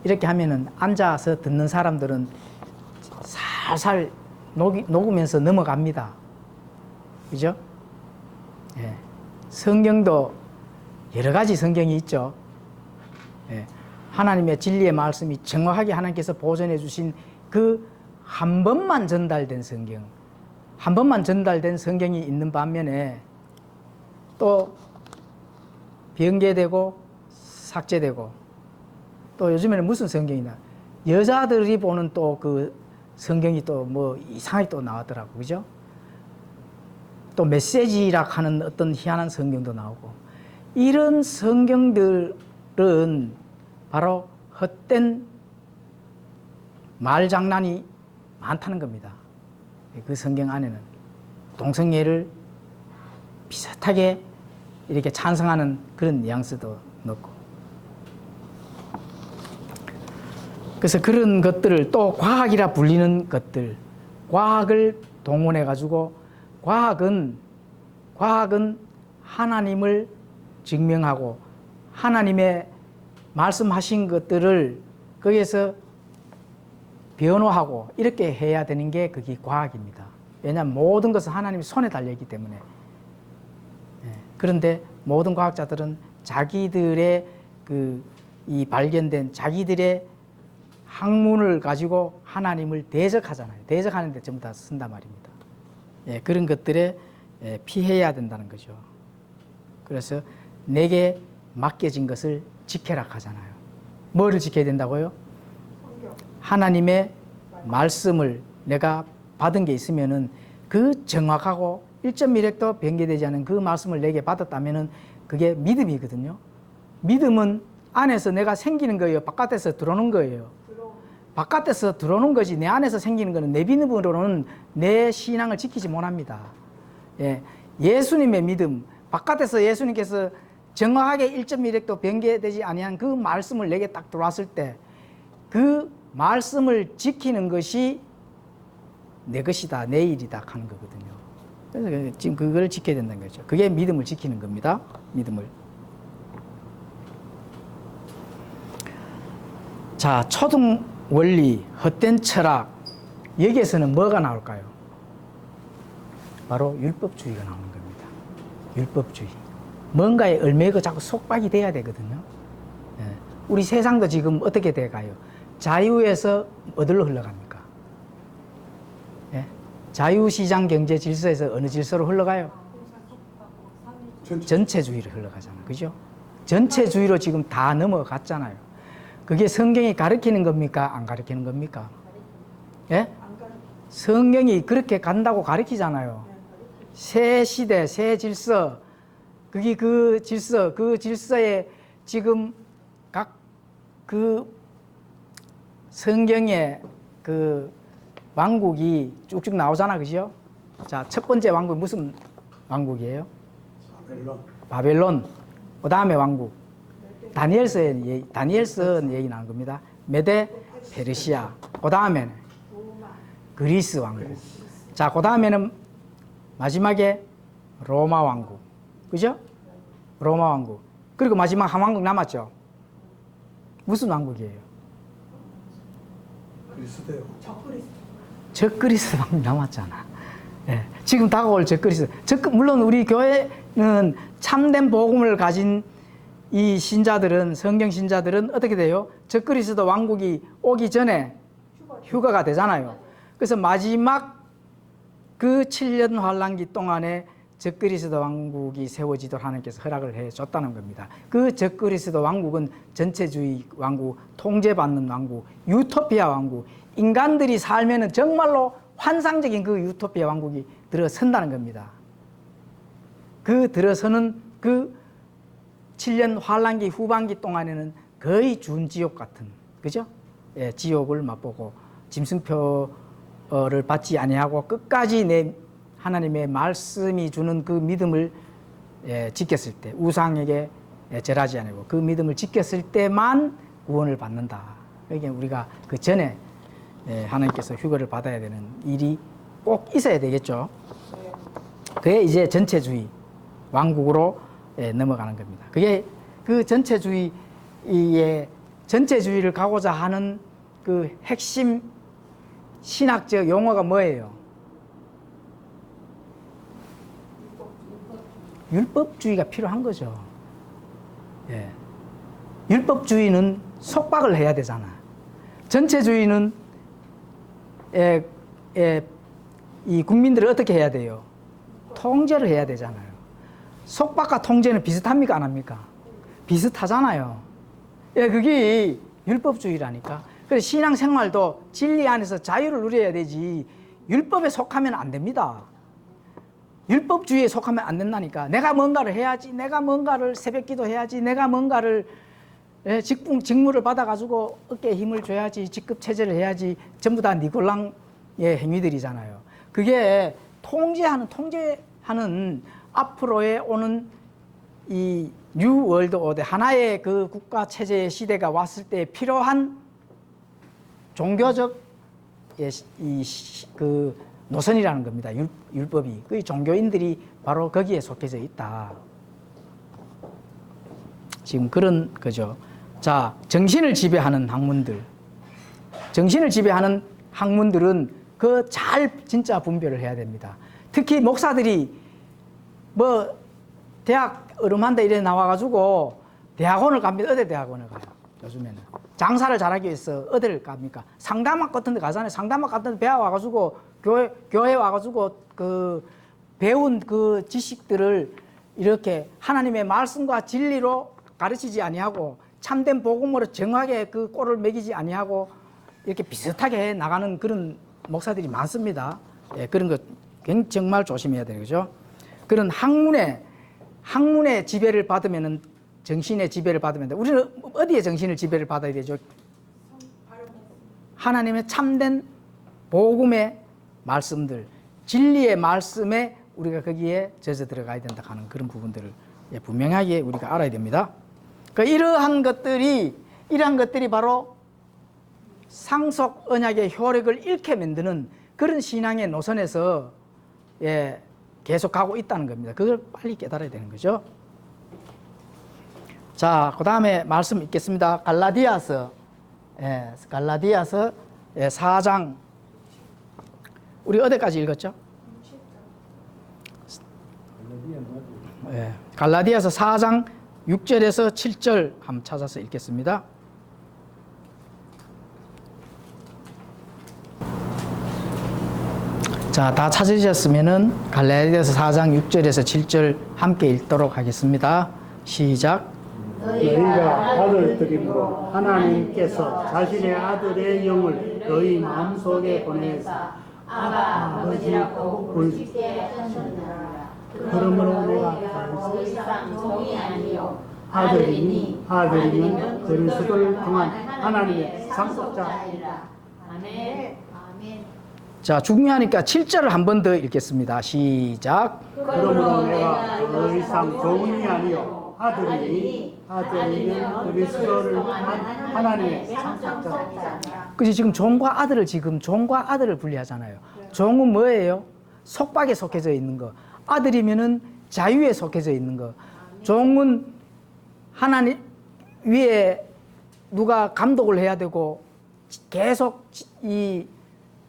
이렇게 하면은 앉아서 듣는 사람들은 살살 녹으면서 넘어갑니다. 그죠? 예. 성경도 여러 가지 성경이 있죠. 예. 하나님의 진리의 말씀이 정확하게 하나님께서 보존해 주신 그 한 번만 전달된 성경, 한 번만 전달된 성경이 있는 반면에 또 변개되고 삭제되고 또 요즘에는 무슨 성경이나 여자들이 보는 또 그 성경이 또 뭐 이상하게 또 나왔더라고, 그죠? 또 메시지라 하는 어떤 희한한 성경도 나오고 이런 성경들은 바로 헛된 말장난이 많다는 겁니다. 그 성경 안에는 동성애를 비슷하게 이렇게 찬성하는 그런 뉘앙스도 넣고 그래서 그런 것들을 또 과학이라 불리는 것들, 과학을 동원해 가지고 과학은 하나님을 증명하고 하나님의 말씀하신 것들을 거기에서 변호하고 이렇게 해야 되는 게 그게 과학입니다. 왜냐하면 모든 것은 하나님의 손에 달려있기 때문에. 그런데 모든 과학자들은 자기들의 이 발견된 자기들의 학문을 가지고 하나님을 대적하잖아요. 대적하는 데 전부 다 쓴단 말입니다. 그런 것들에 피해야 된다는 거죠. 그래서 내게 맡겨진 것을 지켜라 하잖아요. 뭐를 지켜야 된다고요? 하나님의 말씀을 내가 받은 게 있으면은 그 정확하고 1.1획도 변개되지 않은 그 말씀을 내게 받았다면은 그게 믿음이거든요. 믿음은 안에서 내가 생기는 거예요? 바깥에서 들어오는 거예요? 바깥에서 들어오는 거지 내 안에서 생기는 거는 내 믿음으로는 내 신앙을 지키지 못합니다. 예, 예수님의 믿음, 바깥에서 예수님께서 정확하게 1.1획도 변개되지 아니한 그 말씀을 내게 딱 들어왔을 때 그 말씀을 지키는 것이 내 것이다, 내 일이다 하는 거거든요. 그래서 지금 그걸 지켜야 된다는 거죠. 그게 믿음을 지키는 겁니다. 믿음을. 자, 초등 원리, 헛된 철학, 여기에서는 뭐가 나올까요? 바로 율법주의가 나오는 겁니다. 율법주의. 뭔가에 얽매이고 자꾸 속박이 돼야 되거든요. 예. 우리 세상도 지금 어떻게 돼가요? 자유에서 어디로 흘러갑니까? 예? 자유시장 경제 질서에서 어느 질서로 흘러가요? 전체주의로 흘러가잖아요. 그죠? 전체주의로 지금 다 넘어갔잖아요. 그게 성경이 가르치는 겁니까? 안 가르치는 겁니까? 예? 성경이 그렇게 간다고 가르치잖아요. 새 시대, 새 질서, 그게 그 질서, 그 질서에 지금 각 그 성경의 그 왕국이 쭉쭉 나오잖아, 그죠? 자, 첫 번째 왕국이 무슨 왕국이에요? 바벨론. 그 다음에 왕국. 다니엘서의 얘기 나온 겁니다. 메데, 페르시아. 그 다음에는 그리스 왕국. 자, 그 다음에는 마지막에 로마 왕국. 그죠? 로마 왕국. 그리고 마지막 한 왕국 남았죠? 무슨 왕국이에요? 그리스도요. 적그리스 왕국 남았잖아. 예. 지금 다가올 적그리스. 물론 우리 교회는 참된 복음을 가진 이 신자들은, 성경 신자들은 어떻게 돼요? 적그리스도 왕국이 오기 전에 휴가가 되잖아요. 그래서 마지막 그 7년 환란기 동안에 적그리스도 왕국이 세워지도록 하나님께서 허락을 해줬다는 겁니다. 그 적그리스도 왕국은 전체주의 왕국, 통제받는 왕국, 유토피아 왕국, 인간들이 살면은 정말로 환상적인 그 유토피아 왕국이 들어선다는 겁니다. 그 들어서는 그 7년 환란기 후반기 동안에는 거의 준지옥 같은, 그죠? 예, 지옥을 맛보고 짐승표를 받지 아니하고 끝까지 내 하나님의 말씀이 주는 그 믿음을 지켰을 때, 우상에게 절하지 아니고 그 믿음을 지켰을 때만 구원을 받는다. 그러니까 우리가 그 전에 하나님께서 휴거를 받아야 되는 일이 꼭 있어야 되겠죠. 그게 이제 전체주의 왕국으로 넘어가는 겁니다. 그게 그 전체주의를 가고자 하는 그 핵심 신학적 용어가 뭐예요? 율법주의가 필요한 거죠. 예. 율법주의는 속박을 해야 되잖아. 전체주의는 이 국민들을 어떻게 해야 돼요? 통제를 해야 되잖아요. 속박과 통제는 비슷합니까? 안 합니까? 비슷하잖아요. 예, 그게 율법주의라니까. 그래서 신앙생활도 진리 안에서 자유를 누려야 되지 율법에 속하면 안 됩니다. 율법주의에 속하면 안 된다니까. 내가 뭔가를 해야지, 내가 뭔가를 새벽기도 해야지, 내가 뭔가를 직무를 받아가지고 어깨에 힘을 줘야지, 직급체제를 해야지, 전부 다 니골랑의 행위들이잖아요. 그게 통제하는 앞으로의 오는 이 뉴 월드 오더, 하나의 그 국가 체제의 시대가 왔을 때 필요한 종교적 그 노선이라는 겁니다. 율법이. 그 종교인들이 바로 거기에 속해져 있다. 지금 그런 거죠. 자, 정신을 지배하는 학문들. 정신을 지배하는 학문들은 그 잘 진짜 분별을 해야 됩니다. 특히 목사들이 뭐 대학 어름한데 이래 나와가지고 대학원을 갑니다. 어디 대학원을 가요? 요즘에는. 장사를 잘하기 위해서 어디를 갑니까? 상담학 같은 데 가잖아요. 상담학 같은 데 배워와가지고 교회 와가지고 그 배운 그 지식들을 이렇게 하나님의 말씀과 진리로 가르치지 아니하고 참된 복음으로 정확하게 그 꼴을 매기지 아니하고 이렇게 비슷하게 해 나가는 그런 목사들이 많습니다. 예, 그런 거 정말 조심해야 되는 거죠. 그런 학문의 지배를 받으면은 정신의 지배를 받으면 돼. 우리는 어디에 정신을 지배를 받아야 되죠? 하나님의 참된 복음의 말씀들, 진리의 말씀에 우리가 거기에 젖어 들어가야 된다 하는 그런 부분들을 분명하게 우리가 알아야 됩니다. 그러니까 이러한 것들이 바로 상속 언약의 효력을 잃게 만드는 그런 신앙의 노선에서 계속 가고 있다는 겁니다. 그걸 빨리 깨달아야 되는 거죠. 자, 그 다음에 말씀 읽겠습니다. 갈라디아서 4장. 우리 어디까지 읽었죠? 갈라디아서 4장 6절에서 7절 한번 찾아서 읽겠습니다. 자, 다 찾으셨으면은 갈라디아서 4장 6절에서 7절 함께 읽도록 하겠습니다. 시작. 너희가 아들들이므로 하나님께서 자신의 아들의 영을 너희 마음속에 보내서 아바 아버지라고 부르시게 하셨느니라. 그러므로 내가 더 이상 종이 아니요 아들이니 아들이면 그리스도를 통한 하나님의 상속자이라. 아멘. 아멘. 자, 중요하니까 7절을 한 번 더 읽겠습니다. 시작. 그러므로 내가 더 이상 종이 아니요 아들이니 아들이면 그리스도를 통한 하나님의 상속자이라. 그지 지금 종과 아들을 분리하잖아요. 종은 뭐예요? 속박에 속해져 있는 거. 아들이면은 자유에 속해져 있는 거. 종은 하나님 위에 누가 감독을 해야 되고 계속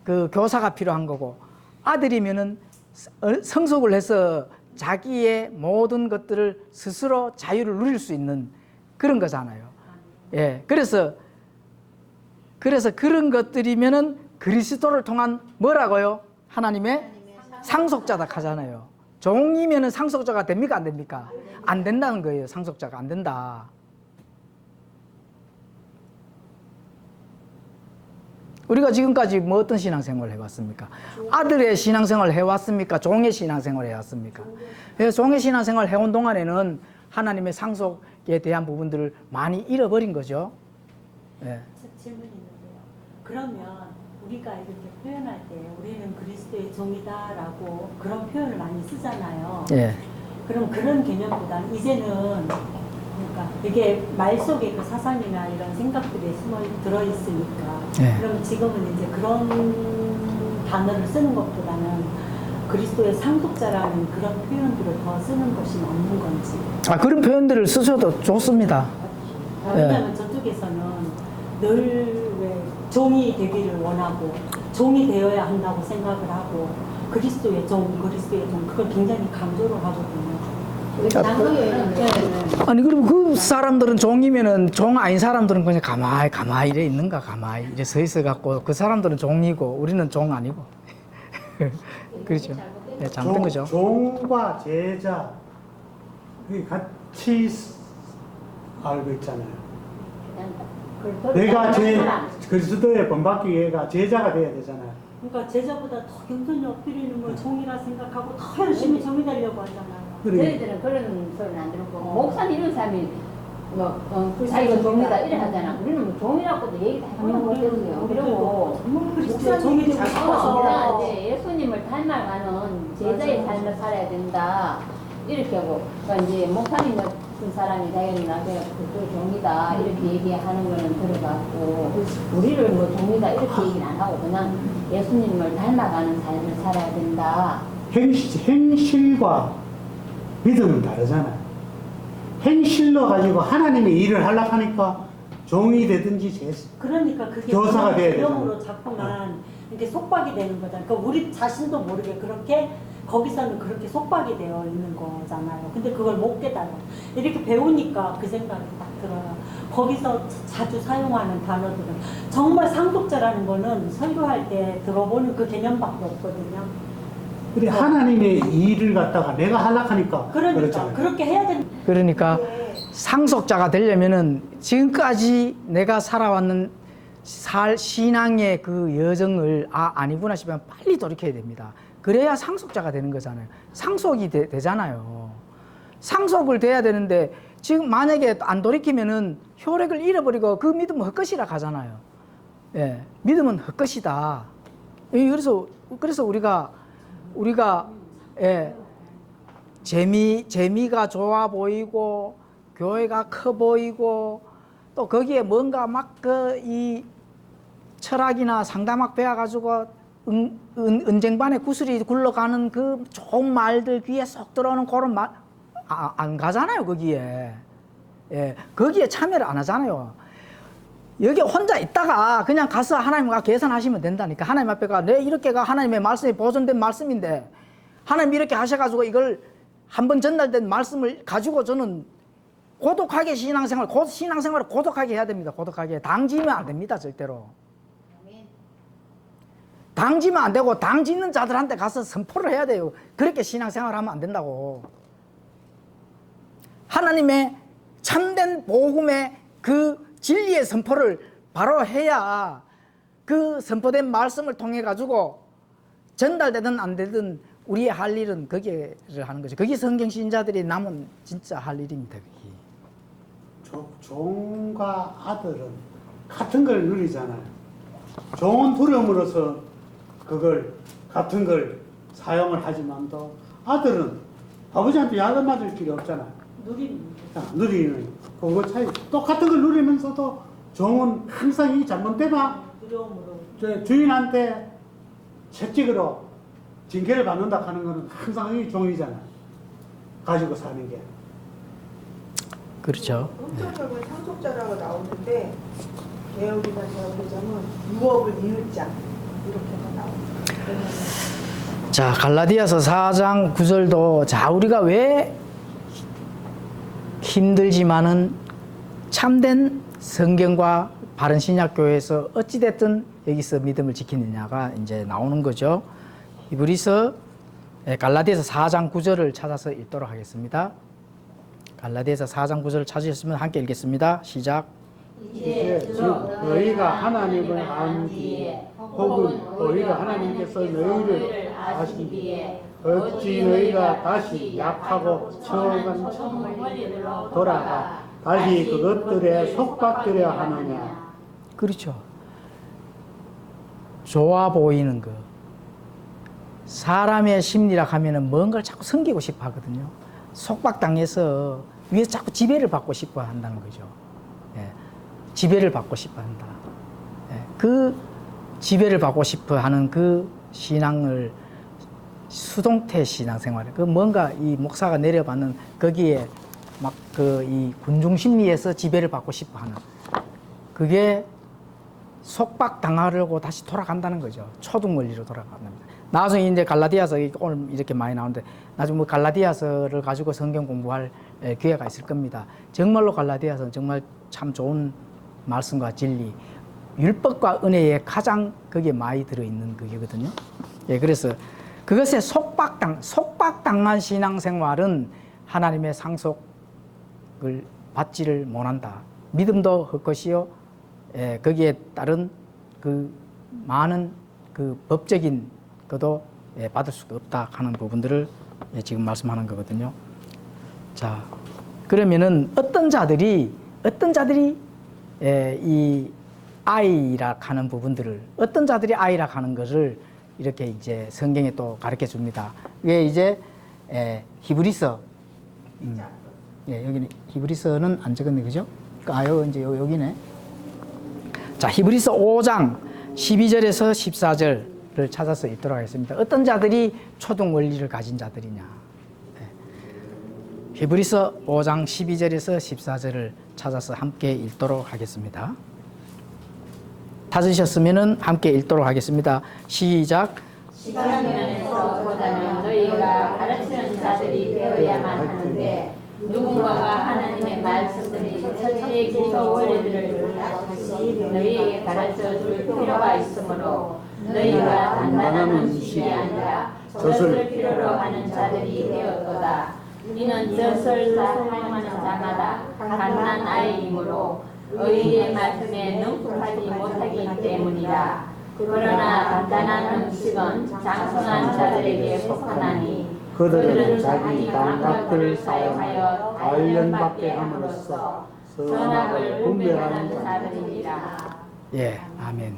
그 교사가 필요한 거고, 아들이면은 성숙을 해서 자기의 모든 것들을 스스로 자유를 누릴 수 있는 그런 거잖아요. 그래서 그런 것들이면은 그리스도를 통한 뭐라고요? 하나님의 상속자다 하잖아요. 종이면은 상속자가 됩니까? 안 됩니까? 안 된다는 거예요. 상속자가 안 된다. 우리가 지금까지 뭐 어떤 신앙생활을 해왔습니까? 아들의 신앙생활을 해왔습니까? 종의 신앙생활을 해왔습니까? 종의 신앙생활을 해온 동안에는 하나님의 상속에 대한 부분들을 많이 잃어버린 거죠. 질문이 있는데요. 그러면 우리가 이렇게 표현할 때 우리는 그리스도의 종이다라고 그런 표현을 많이 쓰잖아요. 그럼 그런 개념보다는 이제는 그러니까 이게 말 속에 그 사상이나 이런 생각들이 숨어 들어있으니까 그럼 지금은 이제 그런 단어를 쓰는 것보다는 그리스도의 상속자라는 그런 표현들을 더 쓰는 것이 맞는 건지. 그런 표현들을 쓰셔도 좋습니다. 왜냐하면 저쪽에서는 늘 왜 종이 되기를 원하고 종이 되어야 한다고 생각을 하고 그리스도의 종 그걸 굉장히 강조를 하거든요. 아니 그럼 그 사람들은 종이면은 종 아닌 사람들은 그냥 가만히 이래 있는가, 가만히 이래 서 있어 갖고 그 사람들은 종이고 우리는 종 아니고 그렇죠. 잘못된 거죠. 종과 제자 그게 같이 알고 있잖아요. 내가 그리스도의 본받기 위해가 제자가 돼야 되잖아요. 그러니까 제자보다 더 겸손히 엎드리는 걸 종이라 생각하고 더 열심히 종이 되려고 하잖아요. 저희들은 그런 소리는 안 들었고 목사님 이런 사람이 자기가 종이다 이래 하잖아. 우리는 뭐 종이라고도 얘기 다 하면 못했어요. 그리고 목사 종이 되고 싶어서 예수님을 닮아가는 제자의 삶을 살아야 된다. 이렇게 하고 그러니까 이제 목사님 같은 사람이 자기는 나중에 그 종이다 이렇게 얘기하는 거는 들어봤고 우리를 뭐 종이다 이렇게 얘기는 안 하고 그냥 예수님을 닮아가는 삶을 살아야 된다. 행실과 믿음은 다르잖아요. 행실로 가지고 하나님의 일을 하려고 하니까 종이 되든지 그러니까 그게 교사가 돼야 위험으로 되잖아요. 자꾸만 이렇게 속박이 되는 거잖아요. 그러니까 우리 자신도 모르게 그렇게 거기서는 그렇게 속박이 되어 있는 거잖아요. 근데 그걸 못 깨달아. 이렇게 배우니까 그 생각이 딱 들어요. 거기서 자주 사용하는 단어들은 정말 상속자라는 거는 설교할 때 들어보는 그 개념밖에 없거든요. 근데 하나님의 일을 갖다가 내가 하려고 하니까 그러니까 그렇잖아요. 그렇게 해야 되는. 그러니까 상속자가 되려면은 지금까지 내가 살아왔는 신앙의 그 여정을 아니구나 싶으면 빨리 돌이켜야 됩니다. 그래야 상속자가 되는 거잖아요. 상속이 되잖아요. 상속을 돼야 되는데 지금 만약에 안 돌이키면은 효력을 잃어버리고 그 믿음은 헛것이라 하잖아요. 예, 믿음은 헛것이다. 그래서 우리가 예, 재미가 좋아 보이고 교회가 커 보이고 또 거기에 뭔가 막 이 철학이나 상담학 배워가지고 은쟁반에 구슬이 굴러가는 그 좋은 말들 귀에 쏙 들어오는 그런 말 안 가잖아요. 거기에 예, 거기에 참여를 안 하잖아요. 여기 혼자 있다가 그냥 가서 하나님과 계산하시면 된다니까. 하나님 앞에 내 이렇게가 하나님의 말씀이 보존된 말씀인데 하나님 이렇게 하셔가지고 이걸 한번 전달된 말씀을 가지고 저는 고독하게 신앙생활을 고독하게 해야 됩니다. 고독하게. 당지면 안 됩니다. 절대로. 당지면 안 되고 당짓는 자들한테 가서 선포를 해야 돼요. 그렇게 신앙생활을 하면 안 된다고. 하나님의 참된 복음의 그 진리의 선포를 바로 해야 그 선포된 말씀을 통해 가지고 전달되든 안 되든 우리의 할 일은 거기를 하는 거죠. 그게 성경 신자들이 남은 진짜 할 일입니다. 그게. 종과 아들은 같은 걸 누리잖아요. 종은 두려움으로서 그걸 같은 걸 사용을 하지만도 아들은 아버지한테 야단 맞을 길이 없잖아요. 누리는 그거 차이. 똑같은 걸 누리면서도 종은 항상 이 잘못되면 주인한테 채찍으로 징계를 받는다 하는 거는 항상 이 종이잖아요. 가지고 사는 게. 그렇죠. 성적은 상속자라고 나오는데 개혁이나 개혁의장은 유업을 이을 자 이렇게만 나옵니다. 자, 갈라디아서 4장 9절도 자, 우리가 왜 힘들지만은 참된 성경과 바른 신약교회에서 어찌됐든 여기서 믿음을 지키느냐가 이제 나오는 거죠. 갈라디아서 4장 9절을 찾아서 읽도록 하겠습니다. 갈라디아서 4장 9절을 찾으셨으면 함께 읽겠습니다. 시작. 이제 즉 너희가 하나님을 안 뒤에 혹은 너희가 하나님께서 너희를 아신 뒤에 어찌 너희가 다시 약하고 처한 처음으로 돌아가 다시 그것들에 속박되려 하느냐. 그렇죠. 좋아 보이는 거. 사람의 심리라 하면은 뭔가를 자꾸 섬기고 싶어 하거든요. 속박당해서 위에서 자꾸 지배를 받고 싶어 한다는 거죠. 예. 지배를 받고 싶어 한다. 예. 그 지배를 받고 싶어 하는 그 신앙을 수동태 신앙생활, 그 뭔가 이 목사가 내려받는 거기에 막 그 이 군중 심리에서 지배를 받고 싶어 하는 그게 속박당하려고 다시 돌아간다는 거죠. 초등 원리로 돌아간답니다. 나중에 이제 갈라디아서 오늘 이렇게 많이 나오는데 나중에 뭐 갈라디아서를 가지고 성경 공부할 기회가 있을 겁니다. 정말로 갈라디아서는 정말 참 좋은 말씀과 진리, 율법과 은혜에 가장 거기에 많이 들어있는 그게거든요. 예, 그래서 그것에 속박당한 신앙생활은 하나님의 상속을 받지를 못한다. 믿음도 헛것이요. 예, 거기에 따른 그 많은 그 법적인 것도 예, 받을 수가 없다 하는 부분들을 예, 지금 말씀하는 거거든요. 자, 그러면은 어떤 자들이 예, 이 아이라 하는 부분들을 어떤 자들이 아이라 하는 것을 이렇게 이제 성경에 또 가르쳐 줍니다. 이게 이제 히브리서 예, 여기는 히브리서는 안 적었네, 그죠? 여기 이제 여기네. 자, 히브리서 5장 12절에서 14절을 찾아서 읽도록 하겠습니다. 어떤 자들이 초등 원리를 가진 자들이냐. 네. 히브리서 5장 12절에서 14절을 찾아서 함께 읽도록 하겠습니다. 찾으셨으면 함께 읽도록 하겠습니다. 시작. 시간 면에서 보자면 너희가 가르치는 자들이 되어야만 하는데 누군가가 하나님의 말씀들이 첫째 기초 원리들을 다시 너희에게 가르쳐 줄 필요가 있으므로 너희가 단단한 음식이 아니라 젖을 필요로 하는 자들이 되었도다. 이는 젖을 사용하는 자마다 갓난 아이이므로 의의 말씀에 능숙하지 못하기 때문이다. 그러나 단단한 음식은 장성한 자들에게 속하나니 그들은 자기 감각들을 사용하여 단련받게 함으로써 선악을 분별하는 자들이니라. 예, 아멘.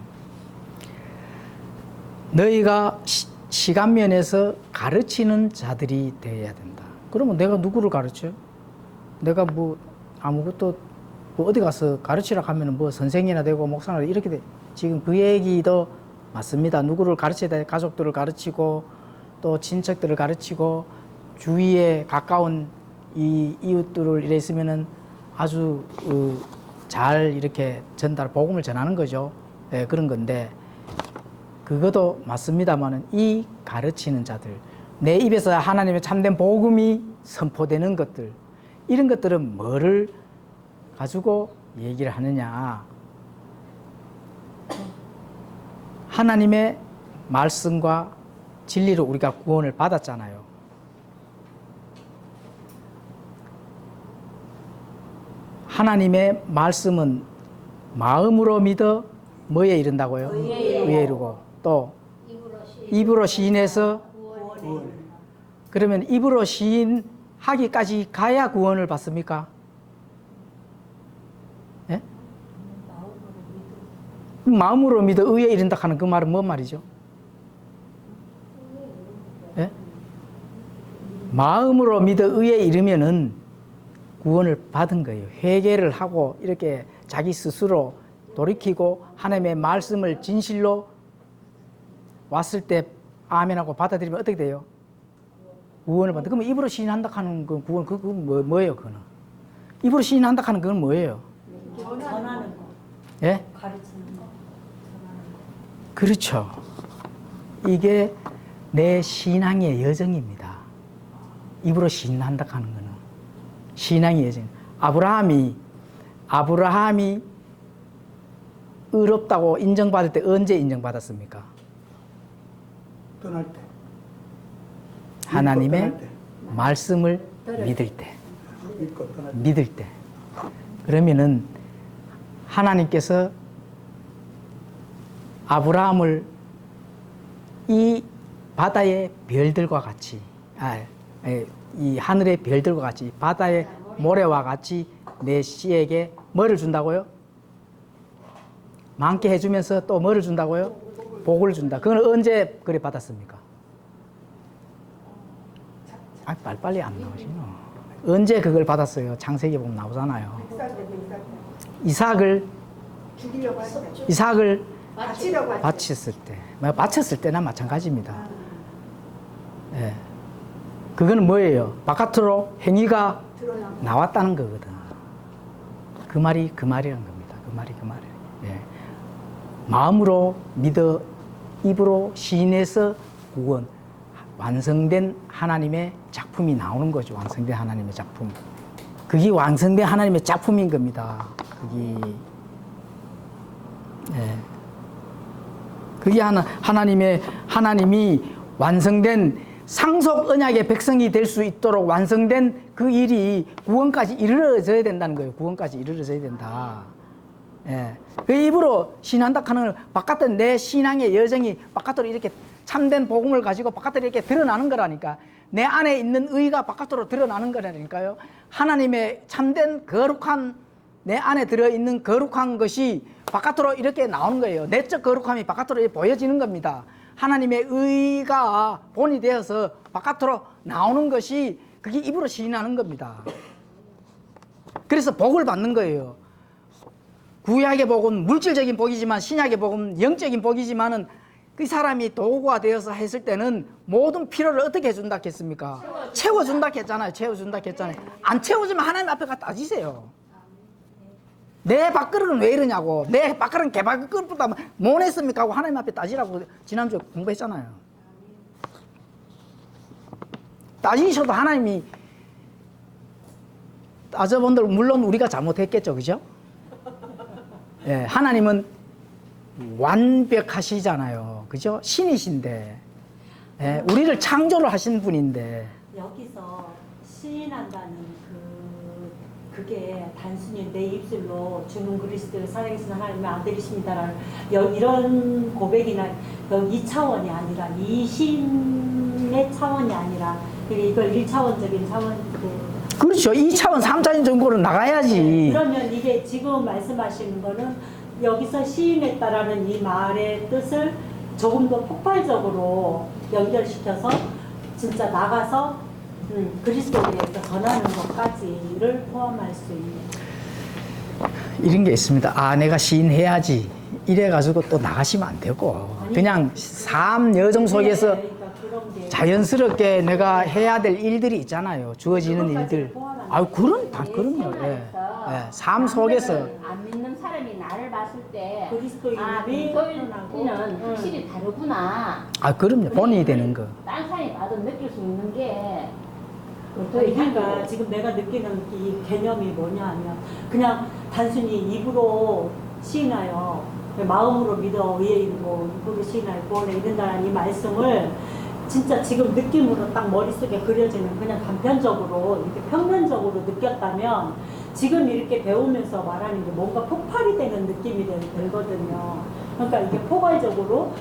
너희가 시간 면에서 가르치는 자들이 되어야 된다. 그러면 내가 누구를 가르쳐? 내가 뭐 아무것도 뭐 어디 가서 가르치라 하면 뭐 선생이나 되고 목사나 이렇게 돼. 지금 그 얘기도 맞습니다. 누구를 가르쳐야 돼? 가족들을 가르치고 또 친척들을 가르치고 주위에 가까운 이 이웃들을 이래 있으면은 아주 잘 이렇게 복음을 전하는 거죠. 예, 그런 건데 그것도 맞습니다만은 이 가르치는 자들, 내 입에서 하나님의 참된 복음이 선포되는 것들, 이런 것들은 뭐를 가지고 얘기를 하느냐? 하나님의 말씀과 진리로 우리가 구원을 받았잖아요. 하나님의 말씀은 마음으로 믿어 뭐에 이른다고요? 의에 이르고 또 입으로 시인해서 그러면 입으로 시인하기까지 가야 구원을 받습니까? 예? 마음으로 믿어 의에 이른다 하는 그 말은 뭔 말이죠? 예? 마음으로 믿어 의에 이르면은 구원을 받은 거예요. 회개를 하고 이렇게 자기 스스로 돌이키고 하나님의 말씀을 진실로 왔을 때 아멘하고 받아들이면 어떻게 돼요? 구원을 받는다. 그러면 입으로 시인한다 하는 그 구원, 그건 뭐예요, 그거는? 입으로 시인한다 하는 그건 뭐예요? 전하는 거, 예? 가르치는 거, 전하는 거. 그렇죠. 이게 내 신앙의 여정입니다. 입으로 시인한다 하는 거는. 신앙의 여정. 아브라함이 의롭다고 인정받을 때 언제 인정받았습니까? 떠날 때. 하나님의 떠날 때. 말씀을 믿을 때. 믿고 떠날 때. 믿을 때. 그러면은 하나님께서 아브라함을 이 바다의 별들과 같이, 이 하늘의 별들과 같이, 바다의 모래와 같이 내 씨에게 뭐를 준다고요? 많게 해주면서 또 뭐를 준다고요? 복을 준다. 그건 언제 그래 받았습니까? 빨리빨리 안 나오시노. 언제 그걸 받았어요? 창세기 보면 나오잖아요. 이삭을 죽이려고 할 때. 이삭을 바치려고 할 때. 바쳤을 때, 바쳤을 때나 마찬가지입니다. 예. 그거는 뭐예요? 바깥으로 행위가 나왔다는 거거든. 그 말이란 겁니다. 그 말이. 예. 마음으로 믿어 입으로 시인해서 구원, 완성된 하나님의 작품이 나오는 거죠. 완성된 하나님의 작품. 그게 완성된 하나님의 작품인 겁니다. 예. 그게 하나님이 완성된 상속 언약의 백성이 될 수 있도록 완성된 그 일이 구원까지 이르러져야 된다는 거예요. 구원까지 이르러져야 된다. 예. 그 입으로 신한다 하는 바깥에 내 신앙의 여정이 바깥으로 이렇게 참된 복음을 가지고 바깥으로 이렇게 드러나는 거라니까. 내 안에 있는 의가 바깥으로 드러나는 거라니까요. 하나님의 참된 거룩한 내 안에 들어있는 거룩한 것이 바깥으로 이렇게 나오는 거예요. 내적 거룩함이 바깥으로 보여지는 겁니다. 하나님의 의가 본이 되어서 바깥으로 나오는 것이 그게 입으로 시인하는 겁니다. 그래서 복을 받는 거예요. 구약의 복은 물질적인 복이지만 신약의 복은 영적인 복이지만은 그 사람이 도구가 되어서 했을 때는 모든 필요를 어떻게 해준다 했습니까? 채워준다 했잖아요. 채워준다 했잖아요. 안 채워주면 하나님 앞에 가서 따지세요. 내 밥그릇은 왜 이러냐고. 내 밥그릇은 개밥그릇보다 뭐 냈습니까? 하고 하나님 앞에 따지라고 지난주에 공부했잖아요. 따지셔도 하나님이 따져본들 물론 우리가 잘못했겠죠. 그죠? 예, 하나님은 완벽하시잖아요. 그죠? 신이신데. 예, 우리를 창조를 하신 분인데. 여기서 시인한다는 그게 단순히 내 입술로 주는 그리스도를 살아계신 하나님의 아들이십니다라는 이런 고백이나 이 차원이 아니라 이 시인의 차원이 아니라 이걸 1차원적인 차원인데. 그렇죠. 2차원, 3차원 정도로 나가야지. 그러면 이게 지금 말씀하시는 거는 여기서 시인했다라는 이 말의 뜻을 조금 더 폭발적으로 연결시켜서 진짜 나가서 그리스도에 대해서 전하는 것까지를 포함할 수 있는. 이런 게 있습니다. 아, 내가 시인해야지. 이래가지고 또 나가시면 안 되고. 그냥 삶 여정 속에서 그러니까 그런 게 자연스럽게 내가 해야 될 일들이 있잖아요. 주어지는 일들. 아유, 그럼요. 예. 예. 삶 속에서. 안 믿는 사람이 나를 봤을 때 그리스도인이 그리스도인은 표현하고, 확실히 다르구나. 아, 그럼요. 본인이 되는 거. 딴 사람이 봐도 느낄 수 있는 게 그러니까 지금 내가 느끼는 이 개념이 뭐냐 하면 그냥 단순히 입으로 시인하여 마음으로 믿어 의에 이르고 입으로 시인하여 구원에 이른다는 이 말씀을 진짜 지금 느낌으로 딱 머릿속에 그려지는 그냥 단편적으로 이렇게 평면적으로 느꼈다면 지금 이렇게 배우면서 말하는 게 뭔가 폭발이 되는 느낌이 들거든요. 그러니까 이게 포괄적으로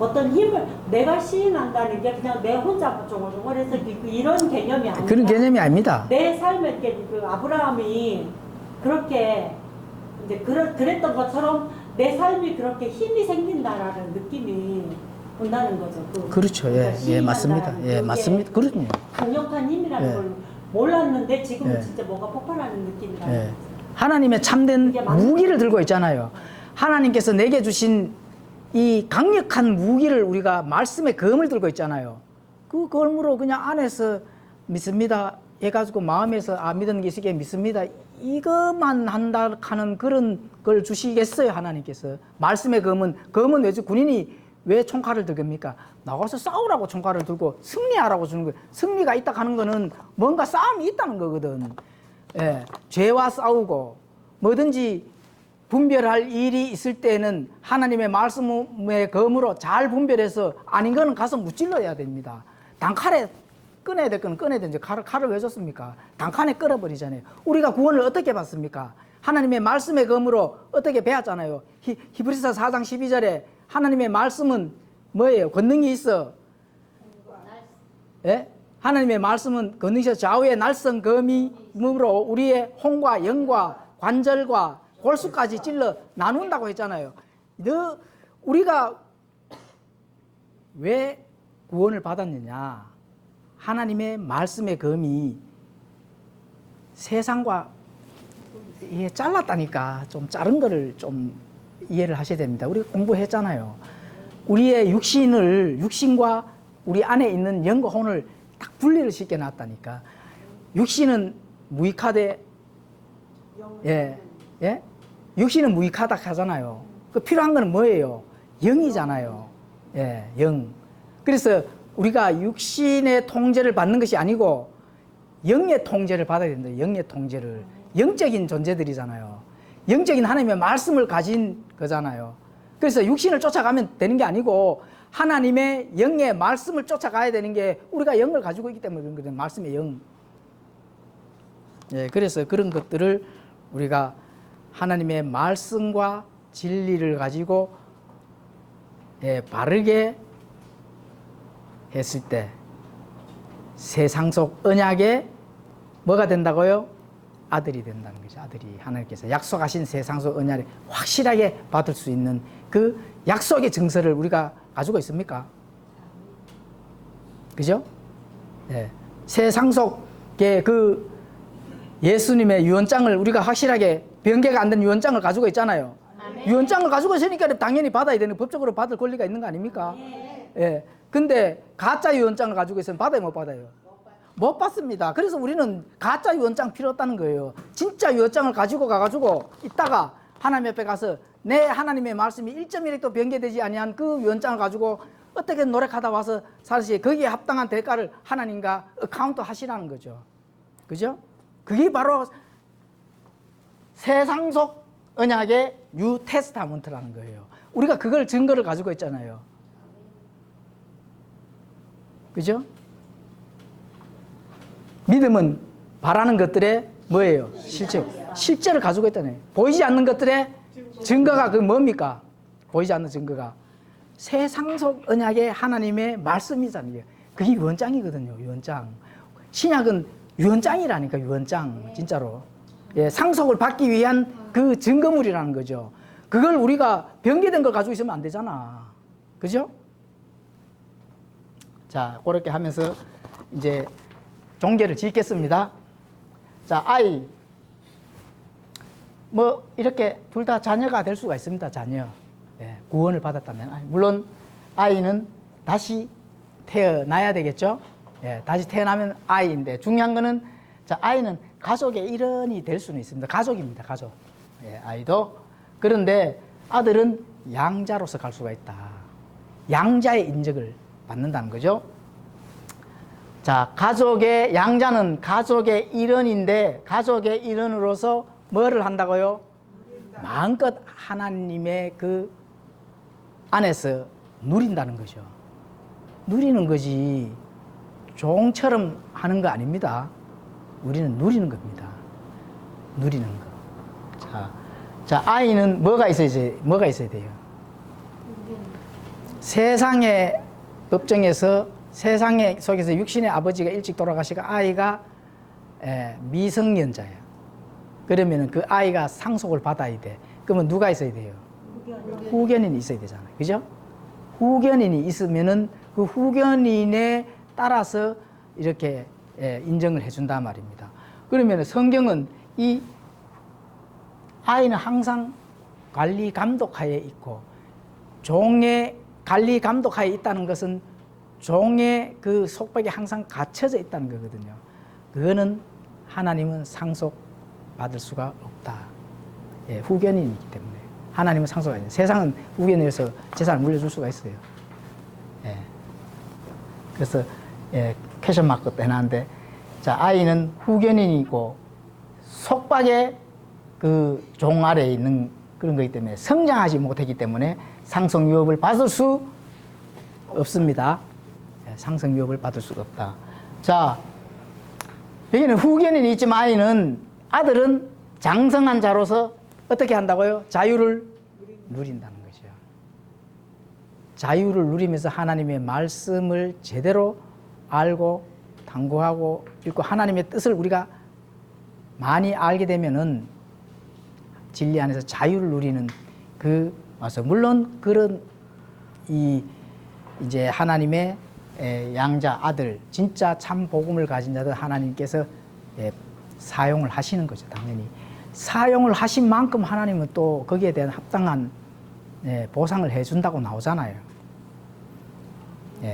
어떤 힘을 내가 시인한다는 게 그냥 내 혼자 조글조글해서 이런 개념이 아니라 그런 개념이 아닙니다. 내 삶에 이렇게 그 아브라함이 그렇게 이제 그랬던 것처럼 내 삶이 그렇게 힘이 생긴다라는 느낌이 온다는 거죠. 그렇죠. 예, 맞습니다. 예, 맞습니다. 그럼요. 강력한 힘이라는 예. 걸 몰랐는데 지금은 예. 진짜 뭐가 폭발하는 느낌이라는 예. 거죠. 하나님의 참된 이게 맞는 무기를 들고 있잖아요. 하나님께서 내게 주신 이 강력한 무기를 우리가 말씀의 검을 들고 있잖아요. 그 검으로 그냥 안에서 믿습니다 해가지고 마음에서 믿는 게 있으게 믿습니다. 이것만 한다 하는 그런 걸 주시겠어요, 하나님께서. 말씀의 검은 왜 군인이 왜 총칼을 들겁니까? 나가서 싸우라고 총칼을 들고 승리하라고 주는 거예요. 승리가 있다 하는 거는 뭔가 싸움이 있다는 거거든. 예, 죄와 싸우고 뭐든지 분별할 일이 있을 때는 하나님의 말씀의 검으로 잘 분별해서 아닌 거는 가서 무찔러야 됩니다. 단칼에 꺼내야 될 거는 꺼내야 되는데 칼을 왜 줬습니까? 단칼에 끌어버리잖아요. 우리가 구원을 어떻게 받습니까? 하나님의 말씀의 검으로 어떻게 배웠잖아요. 히브리서 4장 12절에 하나님의 말씀은 뭐예요? 권능이 있어. 예? 하나님의 말씀은 권능이셔 좌우의 날선 검이므로 우리의 혼과 영과 관절과 골수까지 찔러 나눈다고 했잖아요. 우리가 왜 구원을 받았느냐? 하나님의 말씀의 검이 세상과 이게 잘랐다니까 좀 자른 거를 좀 이해를 하셔야 됩니다. 우리가 공부했잖아요. 우리의 육신과 우리 안에 있는 영과 혼을 딱 분리를 시켜놨다니까. 육신은 무익하되, 예. 육신은 무익하다 하잖아요. 그 필요한 거는 뭐예요? 영이잖아요. 예, 영. 그래서 우리가 육신의 통제를 받는 것이 아니고 영의 통제를 받아야 된다. 영의 통제를. 영적인 존재들이잖아요. 영적인 하나님의 말씀을 가진 거잖아요. 그래서 육신을 쫓아가면 되는 게 아니고 하나님의 영의 말씀을 쫓아가야 되는 게 우리가 영을 가지고 있기 때문에 그런 거거든요. 말씀의 영. 예, 그래서 그런 것들을 우리가 하나님의 말씀과 진리를 가지고 바르게 했을 때 세상 속 언약에 뭐가 된다고요? 아들이 된다는 거죠. 아들이 하나님께서 약속하신 세상 속 언약을 확실하게 받을 수 있는 그 약속의 증서를 우리가 가지고 있습니까? 그죠? 네. 세상 속의 그 예수님의 유언장을 우리가 확실하게 변개가 안 된 유언장을 가지고 있잖아요. 유언장을 가지고 있으니까 당연히 받아야 되는, 법적으로 받을 권리가 있는 거 아닙니까? 예. 근데 가짜 유언장을 가지고 있으면 받아요, 못 받아요? 못 받습니다. 그래서 우리는 가짜 유언장 필요 없다는 거예요. 진짜 유언장을 가지고 가가지고 이따가 하나님 옆에 가서 내 하나님의 말씀이 1.1획도 변개되지 아니한 그 유언장을 가지고 어떻게 노력하다 와서 사실 거기에 합당한 대가를 하나님과 어카운트 하시라는 거죠. 그죠? 그게 바로 세상 속 언약의 뉴 테스타먼트라는 거예요. 우리가 그걸 증거를 가지고 있잖아요. 그죠? 믿음은 바라는 것들의 뭐예요? 실제를 가지고 있다네. 보이지 않는 것들의 증거가 그 뭡니까? 보이지 않는 증거가 세상 속 언약의 하나님의 말씀이잖아요. 그게 유언장이거든요. 유언장. 신약은 유언장이라니까, 유언장. 진짜로. 예, 상속을 받기 위한 그 증거물이라는 거죠. 그걸 우리가 변개된 걸 가지고 있으면 안 되잖아. 그죠? 자, 그렇게 하면서 이제 종교를 짓겠습니다. 자, 아이. 뭐, 이렇게 둘 다 자녀가 될 수가 있습니다, 자녀. 예, 구원을 받았다면. 물론, 아이는 다시 태어나야 되겠죠? 예, 다시 태어나면 아이인데, 중요한 거는, 자, 아이는 가족의 일원이 될 수는 있습니다. 가족입니다, 가족. 예, 아이도. 그런데 아들은 양자로서 갈 수가 있다. 양자의 인정을 받는다는 거죠. 자, 가족의, 양자는 가족의 일원인데, 가족의 일원으로서 뭐를 한다고요? 마음껏 하나님의 그 안에서 누린다는 거죠. 누리는 거지, 종처럼 하는 거 아닙니다. 우리는 누리는 겁니다. 누리는 거. 자, 아이는 뭐가 있어야 돼요? 세상의 법정에서 세상의 속에서 육신의 아버지가 일찍 돌아가시고 아이가 미성년자예요. 그러면 그 아이가 상속을 받아야 돼. 그러면 누가 있어야 돼요? 후견인이 있어야 되잖아요. 그죠? 후견인이 있으면은 그 후견인에 따라서 이렇게 인정을 해준단 말입니다. 그러면 성경은 이 아이는 항상 관리 감독하에 있고, 종의 관리 감독하에 있다는 것은 종의 그 속박에 항상 갇혀져 있다는 거거든요. 그거는 하나님은 상속 받을 수가 없다. 예, 후견인이기 때문에. 하나님은 상속이 아니에요. 세상은 후견인에서 재산을 물려줄 수가 있어요. 예. 그래서 퀘션 마크 빼놨는데, 자, 아이는 후견인이고 속박의 그 종 아래에 있는 그런 거기 때문에 성장하지 못했기 때문에 상속 유업을 받을 수 없습니다. 상속 유업을 받을 수가 없다. 자, 여기는 후견인이 있지만 아들은 장성한 자로서 어떻게 한다고요? 자유를 누린다는 거죠. 자유를 누리면서 하나님의 말씀을 제대로 알고 탐구하고 읽고 하나님의 뜻을 우리가 많이 알게 되면은 진리 안에서 자유를 누리는 그 와서, 물론 그런 이제 하나님의 양자 아들, 진짜 참 복음을 가진 자들 하나님께서 사용을 하시는 거죠. 당연히 사용을 하신 만큼 하나님은 또 거기에 대한 합당한 보상을 해준다고 나오잖아요.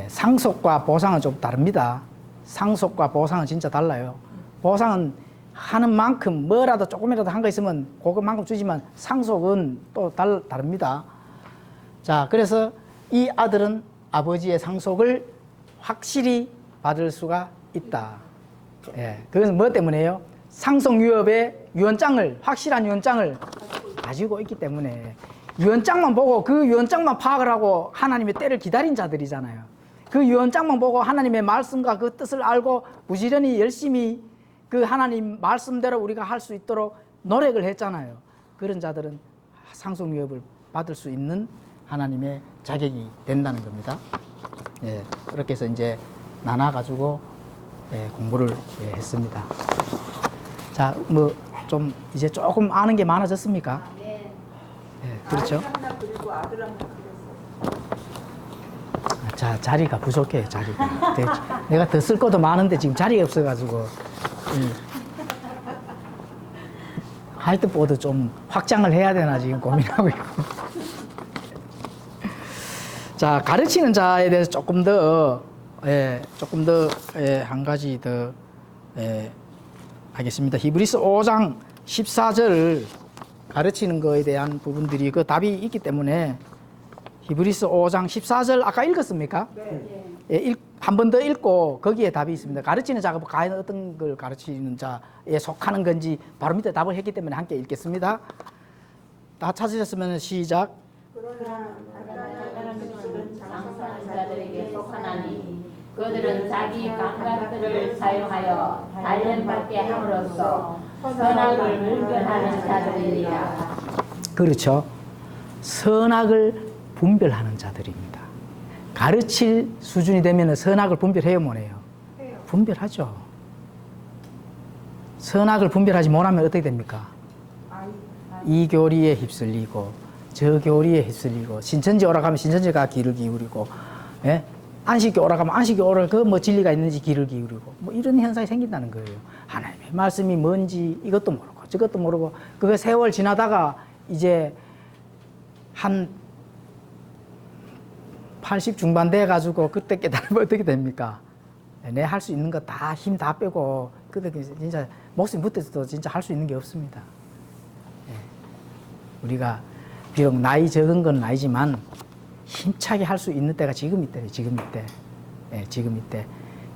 상속과 보상은 좀 다릅니다. 상속과 보상은 진짜 달라요. 보상은 하는 만큼 뭐라도 조금이라도 한 거 있으면 그것만큼 주지만 상속은 또 다릅니다. 자, 그래서 이 아들은 아버지의 상속을 확실히 받을 수가 있다. 그것은 뭐 때문에요? 상속 유업의 유언장을, 확실한 유언장을 가지고 있기 때문에, 유언장만 보고 그 유언장만 파악을 하고 하나님의 때를 기다린 자들이잖아요. 그 유언장만 보고 하나님의 말씀과 그 뜻을 알고 부지런히 열심히 그 하나님 말씀대로 우리가 할 수 있도록 노력을 했잖아요. 그런 자들은 상속 유업을 받을 수 있는 하나님의 자격이 된다는 겁니다. 그렇게 해서 이제 나눠가지고 공부를 했습니다. 자, 뭐 좀 이제 조금 아는 게 많아졌습니까? 네. 그렇죠. 하나 그리고 아들 하나 그렸어. 자, 자리가 부족해요, 자리가. 내가 더 쓸 것도 많은데 지금 자리가 없어가지고. 화이트보드 좀 확장을 해야 되나 지금 고민하고 있고. 자, 가르치는 자에 대해서 조금 더 한 가지 더 하겠습니다. 히브리서 5장 14절 가르치는 거에 대한 부분들이 그 답이 있기 때문에 히브리서 5장 14절 아까 읽었습니까? 네. 한 번 더 읽고 거기에 답이 있습니다. 가르치는 자가 과연 어떤 걸 가르치는 자에 속하는 건지 바로 밑에 답을 했기 때문에 함께 읽겠습니다. 다 찾으셨으면 시작. 장사하는 자들에게 속하나니 그들은 자기 감각들을 사용하여 단련받게 함으로써 선악을 분별하는 자들이니라. 그렇죠. 선악을 분별하는 자들입니다. 가르칠 수준이 되면 선악을 분별해요, 못 해요? 해요. 분별하죠. 선악을 분별하지 못하면 어떻게 됩니까? 아이. 이 교리에 휩쓸리고 저 교리에 휩쓸리고 신천지 오락하면 신천지가 귀를 기울이고, 예? 안식교 오락하면 안식교 오락 그 뭐 진리가 있는지 귀를 기울이고, 뭐 이런 현상이 생긴다는 거예요. 하나님의 말씀이 뭔지 이것도 모르고 저것도 모르고, 그거 세월 지나다가 이제 한 80 중반 돼 가지고 그때 깨달으면 어떻게 됩니까? 내 할 수 있는 거 다 힘 다 빼고 그때 진짜 목숨 붙어도 진짜 할 수 있는 게 없습니다. 예. 우리가 비록 나이 적은 건 아니지만 힘차게 할 수 있는 때가 지금 이때예요. 지금 이때. 예, 지금 이때.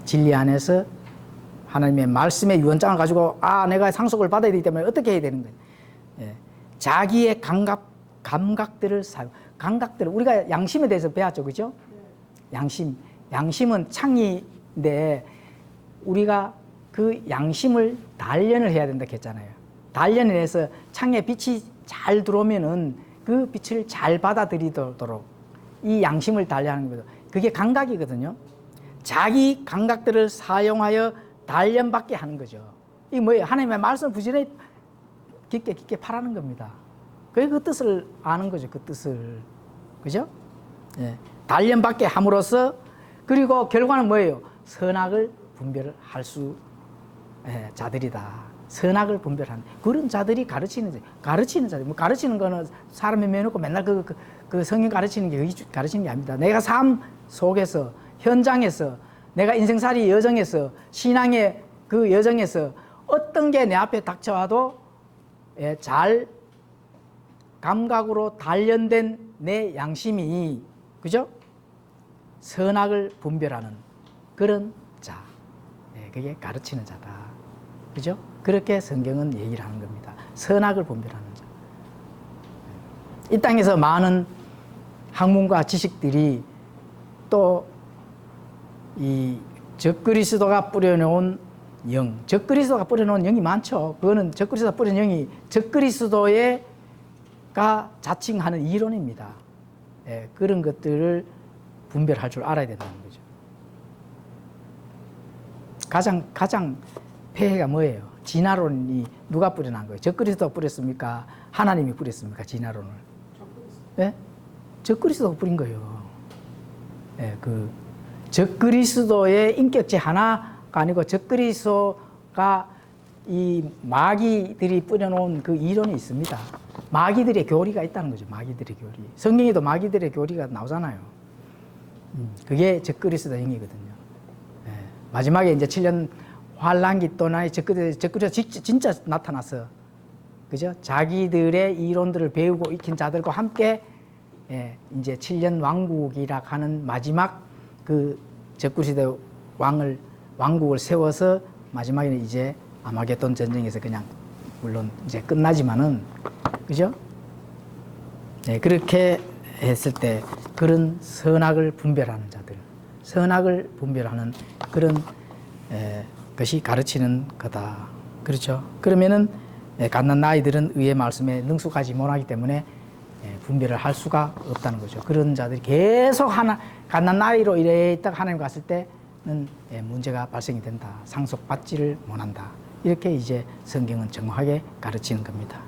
진리 안에서 하나님의 말씀의 유언장을 가지고 내가 상속을 받아야 되기 때문에 어떻게 해야 되는 거예요. 예. 자기의 감각들을 감각들을 우리가 양심에 대해서 배웠죠. 그죠? 양심은 창이인데 우리가 그 양심을 단련을 해야 된다 했잖아요. 단련을 해서 창에 빛이 잘 들어오면은 그 빛을 잘 받아들이도록 이 양심을 단련하는 거죠. 그게 감각이거든요. 자기 감각들을 사용하여 단련받게 하는 거죠. 이게 뭐예요? 하나님의 말씀을 부지런히 깊게 파라는 겁니다. 그게 그 뜻을 아는 거죠. 그 뜻을. 그죠? 예. 단련받게 함으로써, 그리고 결과는 뭐예요? 선악을 분별을 할 수 자들이다. 선악을 분별하는 그런 자들이 가르치는 자들. 뭐 가르치는 거는 사람이 매놓고 맨날 그 성경 가르치는 게 가르치는 게 아닙니다. 내가 삶 속에서, 현장에서, 내가 인생살이 여정에서, 신앙의 그 여정에서 어떤 게 내 앞에 닥쳐와도 잘 감각으로 단련된 내 양심이, 그죠? 선악을 분별하는 그런 자. 그게 가르치는 자다. 그죠? 그렇게 성경은 얘기를 하는 겁니다. 선악을 분별하는 자. 이 땅에서 많은 학문과 지식들이 또 이 적그리스도가 뿌려놓은 영, 적그리스도가 뿌려놓은 영이 많죠. 그거는 적그리스도가 뿌려놓은 영이 적그리스도가 자칭하는 이론입니다. 그런 것들을 분별할 줄 알아야 된다는 거죠. 가장 폐해가 뭐예요? 진화론이 누가 뿌려놓은 거예요? 적그리스도가 뿌렸습니까? 하나님이 뿌렸습니까? 진화론을. 네? 적그리스도가 뿌린 거예요. 그 적그리스도의 인격체 하나가 아니고 적그리스도가 이 마귀들이 뿌려놓은 그 이론이 있습니다. 마귀들의 교리가 있다는 거죠. 마귀들의 교리. 성경에도 마귀들의 교리가 나오잖아요. 그게 적그리스도 영이거든요. 마지막에 이제 7년 환란기 동안에 적그리스도 진짜 나타났어. 그죠? 자기들의 이론들을 배우고 익힌 자들과 함께 이제 7년 왕국이라 하는 마지막 그 적그리스도 왕국을 세워서 마지막에는 이제 아마겟돈 전쟁에서 그냥 물론 이제 끝나지만은, 그죠? 그렇게 했을 때 그런 선악을 분별하는 자들, 선악을 분별하는 그런 것이 가르치는 거다. 그렇죠? 그러면은 갓난 아이들은 의의 말씀에 능숙하지 못하기 때문에 분별을 할 수가 없다는 거죠. 그런 자들이 계속 갓난 아이로 이래 있다가 하나님 갔을 때는 문제가 발생이 된다. 상속받지를 못한다. 이렇게 이제 성경은 정확하게 가르치는 겁니다.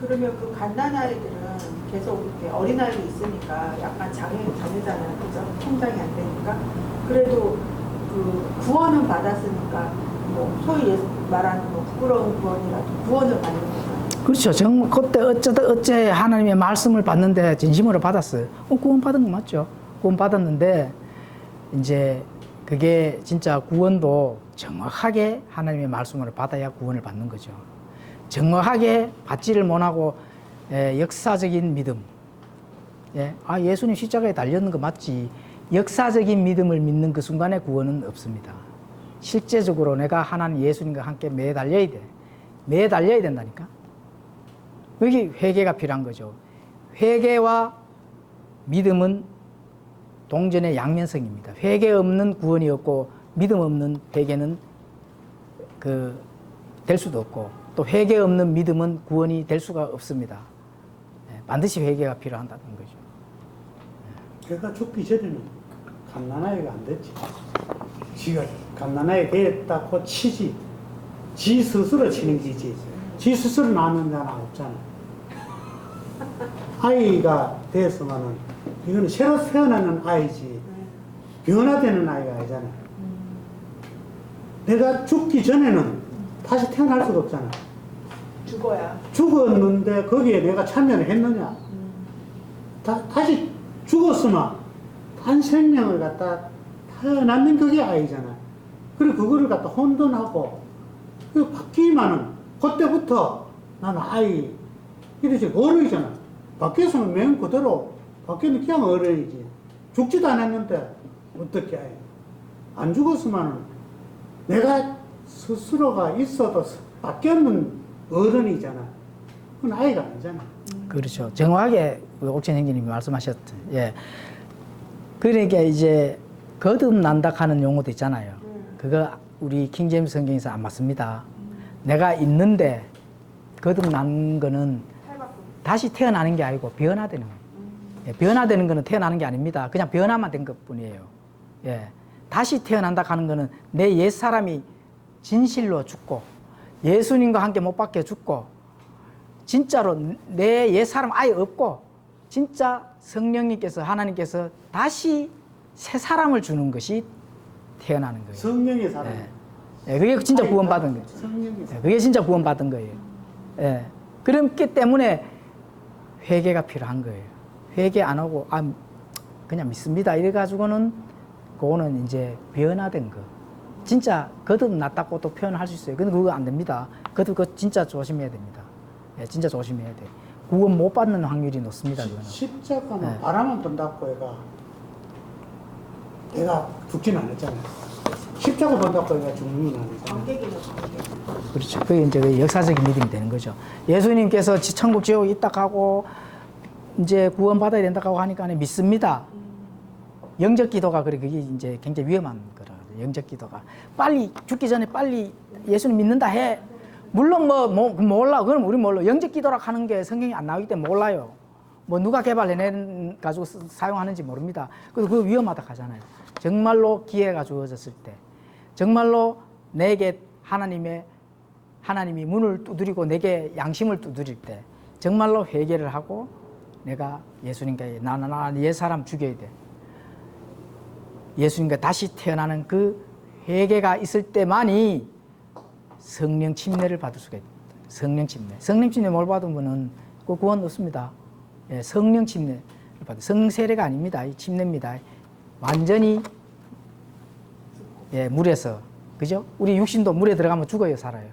그러면 그 갓난아이들은 계속 이렇게 어린아이도 있으니까 약간 장애잖아요. 그죠? 통장이 안 되니까. 그래도 그 구원은 받았으니까 뭐 소위 말하는 뭐 부끄러운 구원이라도 구원을 받는 거죠. 그렇죠. 그때 어째 하나님의 말씀을 받는데 진심으로 받았어요. 구원 받은 거 맞죠? 구원 받았는데 이제 그게 진짜 구원도 정확하게 하나님의 말씀으로 받아야 구원을 받는 거죠. 정확하게 받지를 못하고 역사적인 믿음. 예수님 십자가에 달렸는 거 맞지. 역사적인 믿음을 믿는 그 순간에 구원은 없습니다. 실제적으로 내가 하나님 예수님과 함께 매달려야 돼. 매달려야 된다니까. 여기 회개가 필요한 거죠. 회개와 믿음은 동전의 양면성입니다. 회개 없는 구원이 없고 믿음 없는 회개는 될 수도 없고, 또 회개 없는 믿음은 구원이 될 수가 없습니다. 반드시 회개가 필요하다는 거죠. 걔가 죽기 전에는 갓난아이가 안 됐지. 지가 갓난아이 됐다고 치지. 지 스스로 치는 기지. 지 스스로 낳는 자는 없잖아. 아이가 됐으면은 이거는 새로 태어나는 아이지. 변화되는 아이가 아니잖아. 내가 죽기 전에는 다시 태어날 수가 없잖아. 죽어야. 죽었는데 거기에 내가 참여를 했느냐? 다시 죽었으면 한 생명을 갖다 태어났는 그게 아이잖아. 그리고 그거를 갖다 혼돈하고 그 바뀌면은 그때부터 나는 아이 이러지 어른이잖아. 밖에서는 맨 그대로 밖에는 그냥 어른이지. 죽지도 않았는데 어떻게 해? 안 죽었으면은 내가 스스로가 있어도 바뀌었는 어른이잖아. 그건 아이가 아니잖아. 그렇죠. 정확하게 옥천 형님이 말씀하셨죠. 예. 그러니까 이제 거듭난다 하는 용어도 있잖아요. 그거 우리 킹제임스 성경에서 안 맞습니다. 내가 있는데 거듭난 거는 다시 태어나는 게 아니고 변화되는 거예요. 예, 변화되는 거는 태어나는 게 아닙니다. 그냥 변화만 된 것 뿐이에요. 예. 다시 태어난다 하는 거는 내 옛사람이 진실로 죽고 예수님과 함께 못 박혀 죽고 진짜로 내 옛사람 아예 없고 진짜 성령님께서 하나님께서 다시 새 사람을 주는 것이 태어나는 거예요. 성령의 사람. 예. 예, 그게 진짜 구원받은 거예요. 성령의 예, 사람. 그게 진짜 구원받은 거예요. 예. 그렇기 때문에 회개가 필요한 거예요. 회개 안 하고 그냥 믿습니다 이래가지고는 그거는 이제 변화된 거. 진짜 거듭났다고 또 표현할 수 있어요. 근데 그거 안 됩니다. 그거 진짜 조심해야 됩니다. 예, 진짜 조심해야 돼. 구원 못 받는 확률이 높습니다. 그거는. 십자가는 네. 바라만 본다고 얘가 내가 죽지는 않았잖아요. 십자가 본다고 얘가 죽는 건 아니잖아요. 관객이죠, 관객. 그렇죠. 그게 이제 그 역사적인 믿음이 되는 거죠. 예수님께서 천국 지옥 있다 하고 이제 구원 받아야 된다 하고 하니까 믿습니다. 영적 기도가 그게 이제 굉장히 위험한 거라. 영적 기도가 빨리 죽기 전에 빨리 예수님 믿는다 해. 물론 몰라. 그럼 우리 몰라. 영적 기도라 하는 게 성경이 안 나오기 때문에 몰라요. 뭐 누가 개발해낸 가지고 사용하는지 모릅니다. 그래서 그거 위험하다 하잖아요. 정말로 기회가 주어졌을 때, 정말로 내게 하나님이 문을 두드리고 내게 양심을 두드릴 때, 정말로 회개를 하고 내가 예수님께 나 옛사람 죽여야 돼. 예수님과 다시 태어나는 그 회개가 있을 때만이 성령 침례를 받을 수가 있다. 성령 침례. 성령 침례 뭘 받으면은 그 구원 없습니다. 예, 성령 침례를 받은 성세례가 아닙니다. 이 침례입니다. 완전히 예, 물에서 그죠? 우리 육신도 물에 들어가면 죽어요, 살아요.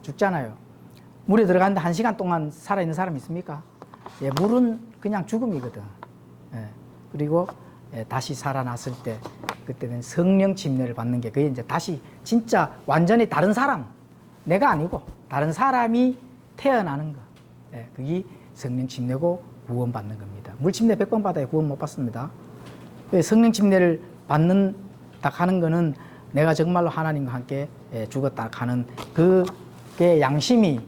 죽잖아요. 물에 들어갔는데 1시간 동안 살아있는 사람 있습니까? 예, 물은 그냥 죽음이거든. 예, 그리고 예, 다시 살아났을 때 그때는 성령 침례를 받는 게 그게 이제 다시 진짜 완전히 다른 사람, 내가 아니고 다른 사람이 태어나는 거. 예, 그게 성령 침례고 구원 받는 겁니다. 물 침례 100번 받아야 구원 못 받습니다. 성령 침례를 받는다 하는 거는 내가 정말로 하나님과 함께 예, 죽었다 하는 그게 양심이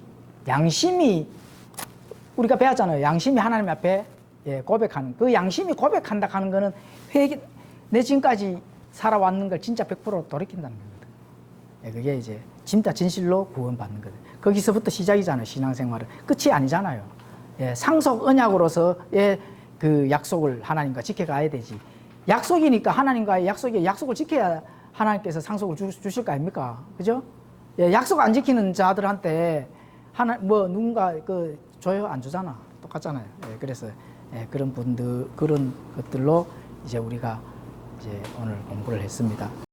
우리가 배웠잖아요. 양심이 하나님 앞에 예, 고백하는 그 양심이 고백한다 하는 거는 회개, 내 지금까지 살아왔는 걸 진짜 100% 돌이킨다는 거거든. 예, 그게 이제 진짜 진실로 구원받는 거든. 거기서부터 시작이잖아요. 신앙생활은 끝이 아니잖아요. 예, 상속 언약으로서의 그 약속을 하나님과 지켜가야 되지. 약속이니까 하나님과의 약속을 지켜야 하나님께서 상속을 주실 거 아닙니까? 그죠? 예, 약속 안 지키는 자들한테 누군가 줘요? 안 주잖아. 똑같잖아요. 예, 그래서 예, 그런 것들로 이제 우리가 이제 오늘 공부를 했습니다.